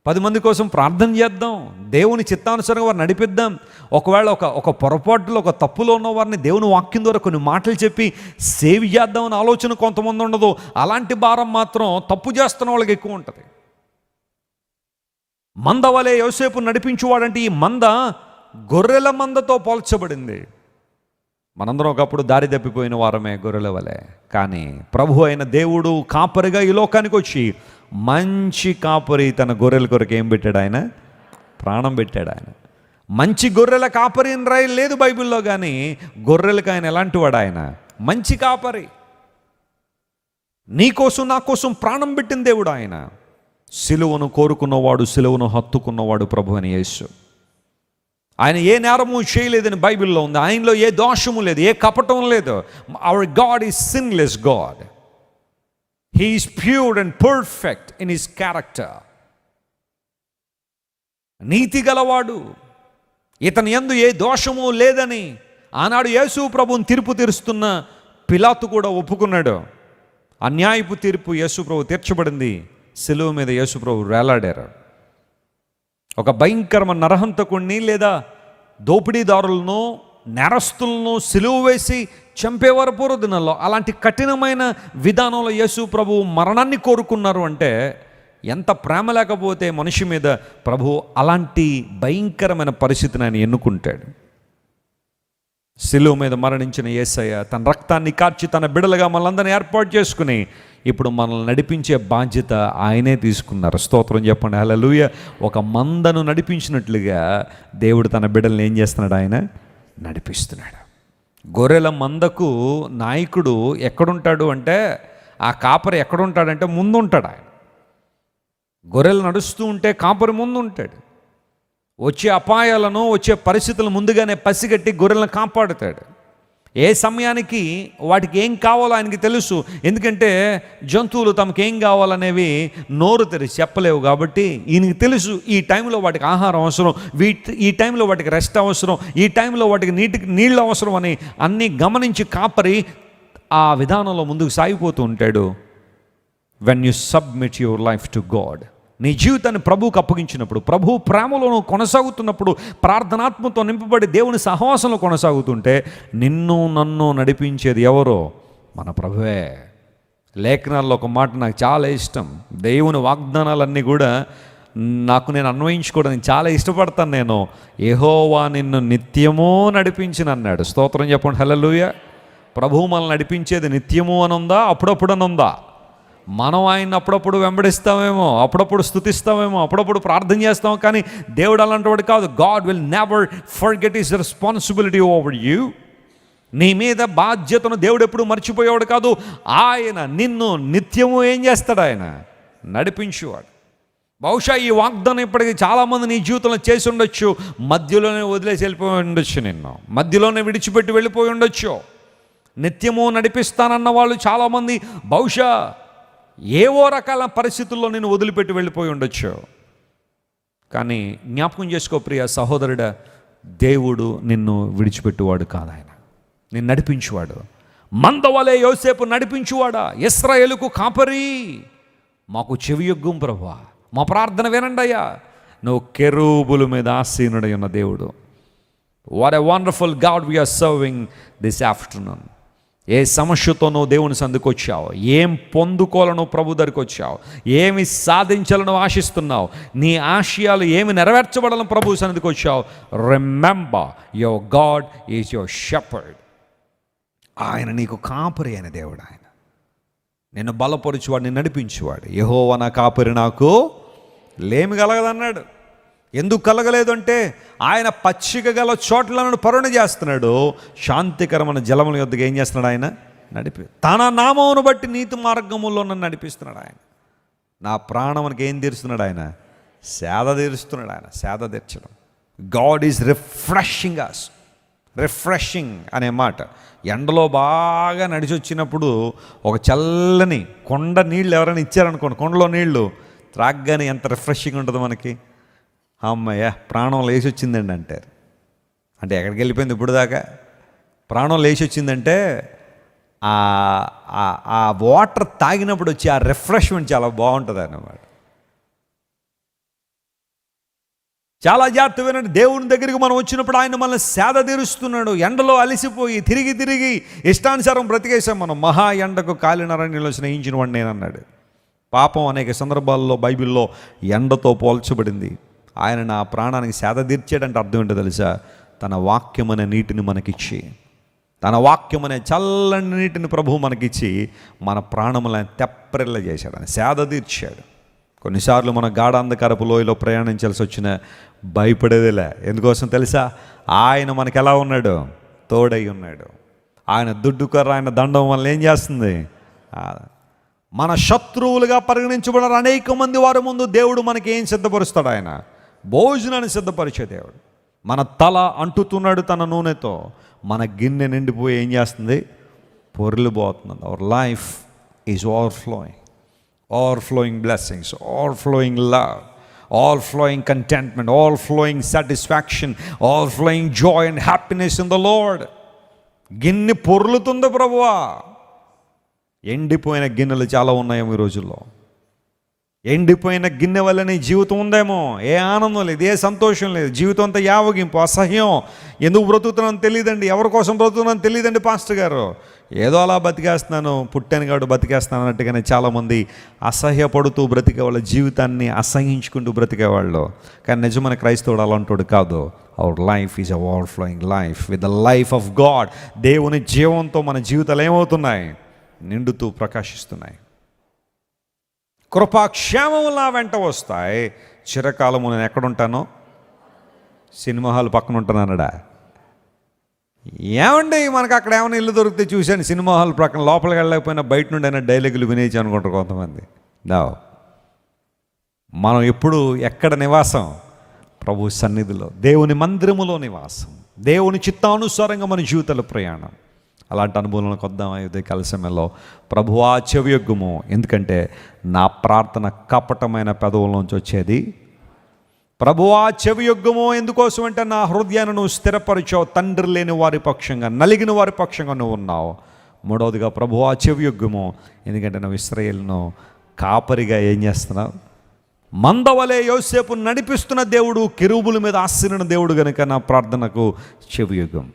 10 మంది కోసం ప్రార్థన చేద్దాం, దేవుని చిత్తానుసారంగా వారిని నడిపిద్దాం. ఒకవేళ ఒక పొరపాటులో ఒక తప్పులో ఉన్న వారిని దేవుని వాక్యం ద్వారా కొన్ని మాటలు చెప్పి సేవ్ చేద్దామని ఆలోచన కొంతమంది ఉండదు. అలాంటి భారం మాత్రం తప్పు చేస్తున్న వాళ్ళకి ఎక్కువ ఉంటుంది. మంద వలె యోసేపు నడిపించువాడంటే ఈ మంద గొర్రెల మందతో పోల్చబడింది. మనందరం ఒకప్పుడు దారి తప్పిపోయిన వారమే గొర్రెల వలె. కానీ ప్రభు అయిన దేవుడు కాపరిగా ఈ లోకానికి వచ్చి మంచి కాపరి తన గొర్రెల కొరకు ఏం పెట్టాడు? ఆయన ప్రాణం పెట్టాడు. ఆయన మంచి గొర్రెల కాపరి అని రాయి లేదు బైబిల్లో, కానీ గొర్రెలకు ఆయన ఎలాంటి వాడు? ఆయన మంచి కాపరి. నీ కోసం నా కోసం ప్రాణం పెట్టిన దేవుడు ఆయన. సిలువను కోరుకున్నవాడు, సిలువను హత్తుకున్నవాడు ప్రభు అని యేసు. ఆయన ఏ నేరము చేయలేదని బైబిల్లో ఉంది. ఆయనలో ఏ దోషము లేదు, ఏ కపటం లేదు. Hour God is sinless God. He is pure and perfect in his character. నీతి గలవాడు, ఇతని యందు ఏ దోషము లేదని ఆనాడు యేసు ప్రభువుని తీర్పు తీరుస్తున్న పిలాతు కూడా ఒప్పుకున్నాడు. అన్యాయపు తీర్పు యేసు ప్రభు తీర్చబడింది. సిలువ మీద యేసు ప్రభు వేలాడారు. ఒక భయంకరమైన నరహంతకుణ్ణి లేదా దోపిడీదారులను, నేరస్తులను సిలువ వేసి చంపేవారు పూర్వదినాల్లో. అలాంటి కఠినమైన విధానంలో యేసు ప్రభువు మరణాన్ని కోరుకున్నారు అంటే ఎంత ప్రేమ లేకపోతే మనిషి మీద ప్రభు అలాంటి భయంకరమైన పరిస్థితిని ఆయన ఎన్నుకుంటాడు. సిలువ మీద మరణించిన యేసయ్య తన రక్తాన్ని కార్చి తన బిడలుగా మనల్ని ఏర్పాటు చేసుకుని ఇప్పుడు మనల్ని నడిపించే బాధ్యత ఆయనే తీసుకున్నారు. స్తోత్రం చెప్పండి, హల్లెలూయా. ఒక మందను నడిపించినట్లుగా దేవుడు తన బిడ్డల్ని ఏం చేస్తున్నాడు? ఆయన నడిపిస్తున్నాడు. గొర్రెల మందకు నాయకుడు ఎక్కడుంటాడు అంటే, ఆ కాపరి ఎక్కడుంటాడంటే ముందుంటాడు. ఆయన గొర్రెలు నడుస్తూ ఉంటే కాపరి ముందు ఉంటాడు. వచ్చే అపాయాలను, వచ్చే పరిస్థితులను ముందుగానే పసిగట్టి గొర్రెలను కాపాడుతాడు. ఏ సమయానికి వాటికి ఏం కావాలో ఆయనకి తెలుసు. ఎందుకంటే జంతువులు తమకు ఏం కావాలనేవి నోరు తెరిచి చెప్పలేవు. కాబట్టి ఈయనకి తెలుసు ఈ టైంలో వాటికి ఆహారం అవసరం, ఈ టైంలో వాటికి రెస్ట్ అవసరం, ఈ టైంలో వాటికి నీళ్ళు అవసరం అని అన్నీ గమనించి కాపరి ఆ విధానంలో ముందుకు సాగిపోతూ ఉంటాడు. When you submit your life to God, నీ జీవితాన్ని ప్రభువుకు అప్పగించినప్పుడు, ప్రభు ప్రేమలో కొనసాగుతున్నప్పుడు, ప్రార్థనాత్మతో నింపబడి దేవుని సహవాసంలో కొనసాగుతుంటే నిన్ను నన్ను నడిపించేది ఎవరో? మన ప్రభువే. లేఖనాల్లో ఒక మాట నాకు చాలా ఇష్టం. దేవుని వాగ్దానాలన్నీ కూడా నేను అన్వయించుకోవడానికి చాలా ఇష్టపడతాను. నేను యెహోవా నిన్ను నిత్యమూ నడిపించిన అన్నాడు. స్తోత్రం చెప్పండి, హల్లెలూయా. ప్రభువు మనల్ని నడిపించేది నిత్యము అని ఉందా, అప్పుడప్పుడు అని ఉందా? మనం ఆయన అప్పుడప్పుడు వెంబడిస్తామేమో, అప్పుడప్పుడు స్తుతిస్తామేమో, అప్పుడప్పుడు ప్రార్థన చేస్తాం, కానీ దేవుడు అలాంటి వాడు కాదు. God will never forget his responsibility over you. నీ మీద బాధ్యతను దేవుడు ఎప్పుడు మర్చిపోయేవాడు కాదు. ఆయన నిన్ను నిత్యము ఏం చేస్తాడు? ఆయన నడిపించేవాడు. బహుశా ఈ వాగ్దానం ఇప్పటికీ చాలామంది నీ జీవితంలో చేసి ఉండొచ్చు, మధ్యలోనే వదిలేసి వెళ్ళిపోయి ఉండొచ్చు, నిన్ను మధ్యలోనే విడిచిపెట్టి వెళ్ళిపోయి ఉండొచ్చు. నిత్యము నడిపిస్తానన్న వాళ్ళు చాలామంది బహుశా ఏవో రకాల పరిస్థితుల్లో నేను వదిలిపెట్టి వెళ్ళిపోయి ఉండొచ్చు. కానీ జ్ఞాపకం చేసుకో ప్రియ సహోదరుడా, దేవుడు నిన్ను విడిచిపెట్టువాడు కాదు. ఆయన నిన్ను నడిపించువాడు. మందవలే యోసేపు నడిపించువాడా? ఇశ్రాయేలుకు కాపరి. మాకు చెవియొగ్గుం ప్రభువా, మా ప్రార్థన వినండి అయ్యా. నువ్వు కెరూబుల మీద ఆసీనుడై ఉన్న దేవుడు. What a wonderful God we're serving this afternoon. ఏ సమస్యతో నువ్వు దేవుని సందుకు వచ్చావు, ఏం పొందుకోవాలను ప్రభు దగ్గరికి వచ్చావు, ఏమి సాధించాలను ఆశిస్తున్నావు, నీ ఆశయాలు ఏమి నెరవేర్చబడాలని ప్రభు సన్నిధికి వచ్చావు. Remember your God is your shepherd. ఆయన నీకు కాపరి అయిన దేవుడు. ఆయన నిన్ను బలపరుచువాడు, నిన్ను నడిపించేవాడు. యెహోవా నా కాపరి, నాకు లేమి కలగదన్నాడు. ఎందుకు కలగలేదు అంటే ఆయన పచ్చిక గల చోట్లను పరుణ చేస్తున్నాడు, శాంతికరమైన జలముల యొద్దకు ఏం చేస్తున్నాడు? ఆయన తన నామమును బట్టి నీతి మార్గములో నన్ను నడిపిస్తున్నాడు. ఆయన నా ప్రాణమునికి ఏం తీరుస్తున్నాడు? ఆయన సేద తీరుస్తున్నాడు. ఆయన సేద తీర్చడం. God is refreshing us. Refreshing అనే మాట ఎండలో బాగా నడిచి వచ్చినప్పుడు ఒక చల్లని కొండ నీళ్ళు ఎవరైనా ఇచ్చారనుకోండి, కొండలో నీళ్ళు త్రాగ్గానే ఎంత రిఫ్రెషింగ్ ఉంటుంది మనకి. అమ్మయ్య ప్రాణం లేచి వచ్చిందండి అంటారు. అంటే ఎక్కడికి వెళ్ళిపోయింది ఇప్పుడు దాకా? ప్రాణం లేచి వచ్చిందంటే ఆ వాటర్ తాగినప్పుడు వచ్చి ఆ రిఫ్రెష్మెంట్ చాలా బాగుంటుంది అన్నమాట. చాలా జాగ్రత్త వినండి. దేవుని దగ్గరికి మనం వచ్చినప్పుడు ఆయన మనల్ని సేద తీరుస్తున్నాడు. ఎండలో అలసిపోయి తిరిగి ఇష్టానుసారం బ్రతికేసాం మనం. మహా ఎండకు కాలిన అరణ్యంలో స్నేహించిన వాడు నేను అన్నాడు. పాపం అనేక సందర్భాల్లో బైబిల్లో ఎండతో పోల్చబడింది. ఆయన నా ప్రాణానికి సేద తీర్చాడంటే అర్థం ఏంటో తెలుసా? తన వాక్యం అనే నీటిని మనకిచ్చి, తన వాక్యం అనే చల్లని నీటిని ప్రభువు మనకిచ్చి మన ప్రాణములను తెప్పరిల్ల చేశాడు. ఆయన సేద తీర్చాడు. కొన్నిసార్లు మన గాఢాంధకారపు లోయలో ప్రయాణించాల్సి వచ్చిన భయపడేదిలే. ఎందుకోసం తెలుసా? ఆయన మనకు ఎలా ఉన్నాడు? తోడై ఉన్నాడు. ఆయన దుడ్డుకర్ర, ఆయన దండం వల్ల ఏం చేస్తుంది? మన శత్రువులుగా పరిగణించబడిన అనేక మంది వారి ముందు దేవుడు మనకి ఏం సిద్ధపరుస్తాడు? ఆయన భోజనాన్ని సిద్ధపరిచే దేవుడు. మన తల అంటుతున్నాడు తన నూనెతో, మన గిన్నె నిండిపోయి ఏం చేస్తుంది? పొర్లిపోతుంది. Our life is overflowing blessings, overflowing love, overflowing contentment, overflowing satisfaction, overflowing joy and happiness in the Lord. గిన్నె పొర్లుతుంది ప్రభువా. ఎండిపోయిన గిన్నెలు చాలా ఉన్నాయేమో ఈ రోజుల్లో. ఎండిపోయిన గిన్నె వల్ల నీ జీవితం ఉందేమో. ఏ ఆనందం లేదు, ఏ సంతోషం లేదు, జీవితం అంతా యావగింపు, అసహ్యం. ఎందుకు బ్రతుకుతున్నాను తెలియదండి, ఎవరి కోసం బ్రతుకుతున్నాను తెలియదండి పాస్టర్ గారు. ఏదో అలా బతికేస్తున్నాను, పుట్టాను కాబట్టి బతికేస్తాను అన్నట్టుగానే చాలామంది అసహ్యపడుతూ బ్రతికే వాళ్ళ జీవితాన్ని అసహించుకుంటూ బ్రతికేవాళ్ళు. కానీ నిజమైన క్రైస్తవుడు అలాంటోడు కాదు. Hour life is a overflowing life with the life of God. దేవుని జీవంతో మన జీవితాలు ఏమవుతున్నాయి? నిండుతూ ప్రకాశిస్తున్నాయి. కృపాక్షేమము నా వెంట వస్తాయి. చిరకాలము నేను ఎక్కడుంటానో? సినిమా హాల్ పక్కన ఉంటానన్నాడా? ఏమండి మనకు అక్కడ ఏమైనా ఇల్లు దొరికితే చూశాను, సినిమా హాల్ ప్రక్కన, లోపలికి వెళ్ళకపోయినా బయట నుండి అయినా డైలాగులు వినేసి అనుకుంటారు కొంతమంది. మనం ఎప్పుడు ఎక్కడ నివాసం? ప్రభు సన్నిధిలో, దేవుని మందిరములో నివాసం, దేవుని చిత్తానుసారంగా మన జీవితాల ప్రయాణం. అలాంటి అనుభవంలోకి వద్దాం అయితే కలిసమలో. ప్రభువా చెవియొగ్గుము, ఎందుకంటే నా ప్రార్థన కపటమైన పెదవుల్లోంచి వచ్చేది. ప్రభువా చెవియొగ్గుము, ఎందుకోసం అంటే నా హృదయాన్ని నువ్వు స్థిరపరిచావు, తండ్రి లేని వారి పక్షంగా, నలిగిన వారి పక్షంగా నువ్వు ఉన్నావు. మూడవదిగా ప్రభువా చెవియొగ్గుము, ఎందుకంటే నువ్వు ఇశ్రాయేలును కాపరిగా ఏం చేస్తున్నావు? మందవలే యోసేపు నడిపిస్తున్న దేవుడు, కెరూబుల మీద ఆశీనున్న దేవుడు కనుక నా ప్రార్థనకు చెవియొగ్గుము.